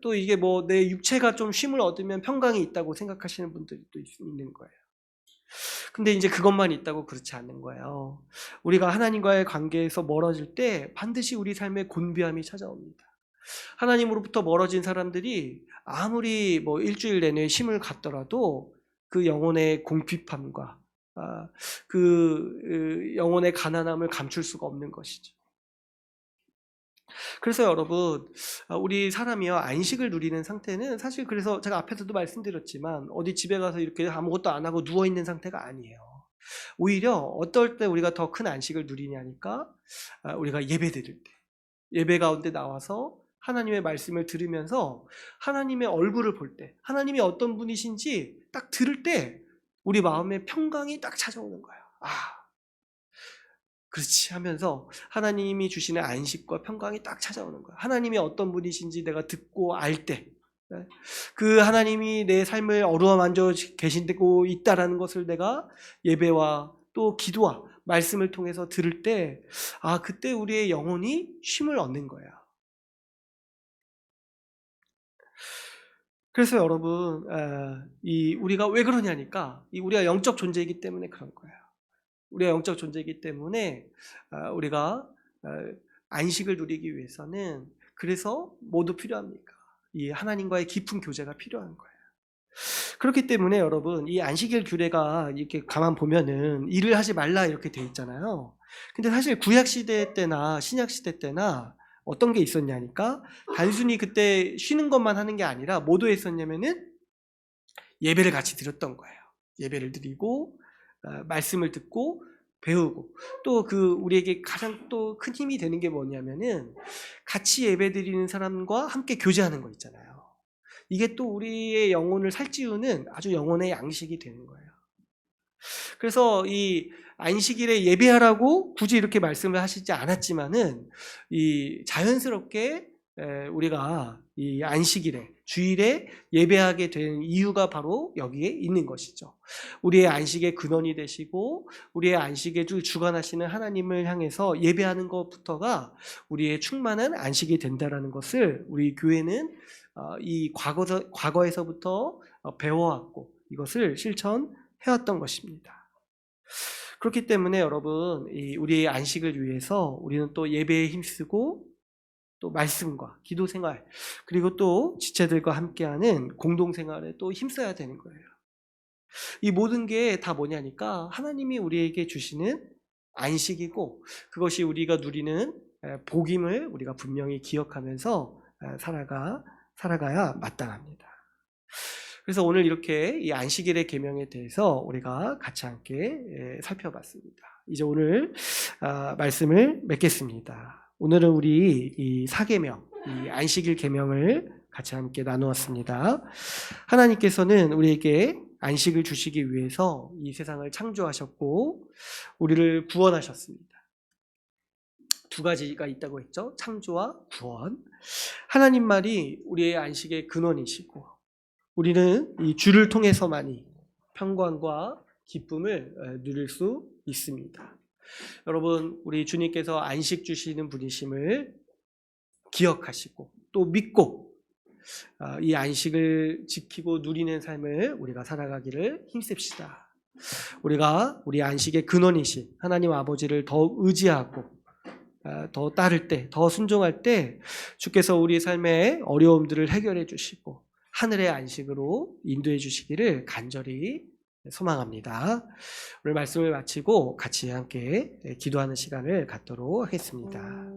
또 이게 뭐 내 육체가 좀 쉼을 얻으면 평강이 있다고 생각하시는 분들이 또 있는 거예요. 근데 이제 그것만 있다고 그렇지 않는 거예요. 우리가 하나님과의 관계에서 멀어질 때 반드시 우리 삶에 곤비함이 찾아옵니다. 하나님으로부터 멀어진 사람들이 아무리 뭐 일주일 내내 쉼을 갖더라도 그 영혼의 궁핍함과 그 영혼의 가난함을 감출 수가 없는 것이죠. 그래서 여러분, 우리 사람이요, 안식을 누리는 상태는 사실, 그래서 제가 앞에서도 말씀드렸지만 어디 집에 가서 이렇게 아무것도 안 하고 누워있는 상태가 아니에요. 오히려 어떨 때 우리가 더 큰 안식을 누리냐니까, 우리가 예배 드릴 때, 예배 가운데 나와서 하나님의 말씀을 들으면서 하나님의 얼굴을 볼 때, 하나님이 어떤 분이신지 딱 들을 때 우리 마음에 평강이 딱 찾아오는 거예요. 그렇지 하면서 하나님이 주시는 안식과 평강이 딱 찾아오는 거예요. 하나님이 어떤 분이신지 내가 듣고 알 때, 그 하나님이 내 삶을 어루만져 계신고 있다라는 것을 내가 예배와 또 기도와 말씀을 통해서 들을 때, 그때 우리의 영혼이 쉼을 얻는 거예요. 그래서 여러분, 우리가 왜 그러냐니까, 우리가 영적 존재이기 때문에 그런 거예요. 우리가 영적 존재이기 때문에 우리가 안식을 누리기 위해서는, 그래서 모두 필요합니까? 이 하나님과의 깊은 교제가 필요한 거예요. 그렇기 때문에 여러분, 이 안식일 규례가 이렇게 가만 보면은 일을 하지 말라 이렇게 돼 있잖아요. 근데 사실 구약 시대 때나 신약 시대 때나 어떤 게 있었냐니까, 단순히 그때 쉬는 것만 하는 게 아니라 뭐도 했었냐면은 예배를 같이 드렸던 거예요. 예배를 드리고 말씀을 듣고 배우고, 또 우리에게 가장 또 큰 힘이 되는 게 뭐냐면은 같이 예배 드리는 사람과 함께 교제하는 거 있잖아요. 이게 또 우리의 영혼을 살찌우는 아주 영혼의 양식이 되는 거예요. 그래서 이 안식일에 예배하라고 굳이 이렇게 말씀을 하시지 않았지만은, 이 자연스럽게 우리가 이 안식일에, 주일에 예배하게 된 이유가 바로 여기에 있는 것이죠. 우리의 안식의 근원이 되시고 우리의 안식에 주관하시는 하나님을 향해서 예배하는 것부터가 우리의 충만한 안식이 된다라는 것을 우리 교회는 이 과거에서부터 배워왔고 이것을 실천해왔던 것입니다. 그렇기 때문에 여러분, 우리의 안식을 위해서 우리는 또 예배에 힘쓰고, 또 말씀과 기도 생활, 그리고 또 지체들과 함께하는 공동생활에 또 힘써야 되는 거예요. 이 모든 게 다 뭐냐니까, 하나님이 우리에게 주시는 안식이고, 그것이 우리가 누리는 복임을 우리가 분명히 기억하면서 살아가야 마땅합니다. 그래서 오늘 이렇게 이 안식일의 계명에 대해서 우리가 같이 함께 살펴봤습니다. 이제 오늘 말씀을 맺겠습니다. 오늘은 우리 이 사계명, 이 안식일 계명을 같이 함께 나누었습니다. 하나님께서는 우리에게 안식을 주시기 위해서 이 세상을 창조하셨고 우리를 구원하셨습니다. 두 가지가 있다고 했죠. 창조와 구원. 하나님 말이 우리의 안식의 근원이시고 우리는 이 주를 통해서만이 평강과 기쁨을 누릴 수 있습니다. 여러분, 우리 주님께서 안식 주시는 분이심을 기억하시고 또 믿고 이 안식을 지키고 누리는 삶을 우리가 살아가기를 힘씁시다. 우리가 우리 안식의 근원이신 하나님 아버지를 더 의지하고 더 따를 때, 더 순종할 때 주께서 우리 삶의 어려움들을 해결해 주시고 하늘의 안식으로 인도해 주시기를 간절히 소망합니다. 오늘 말씀을 마치고 같이 함께 기도하는 시간을 갖도록 하겠습니다.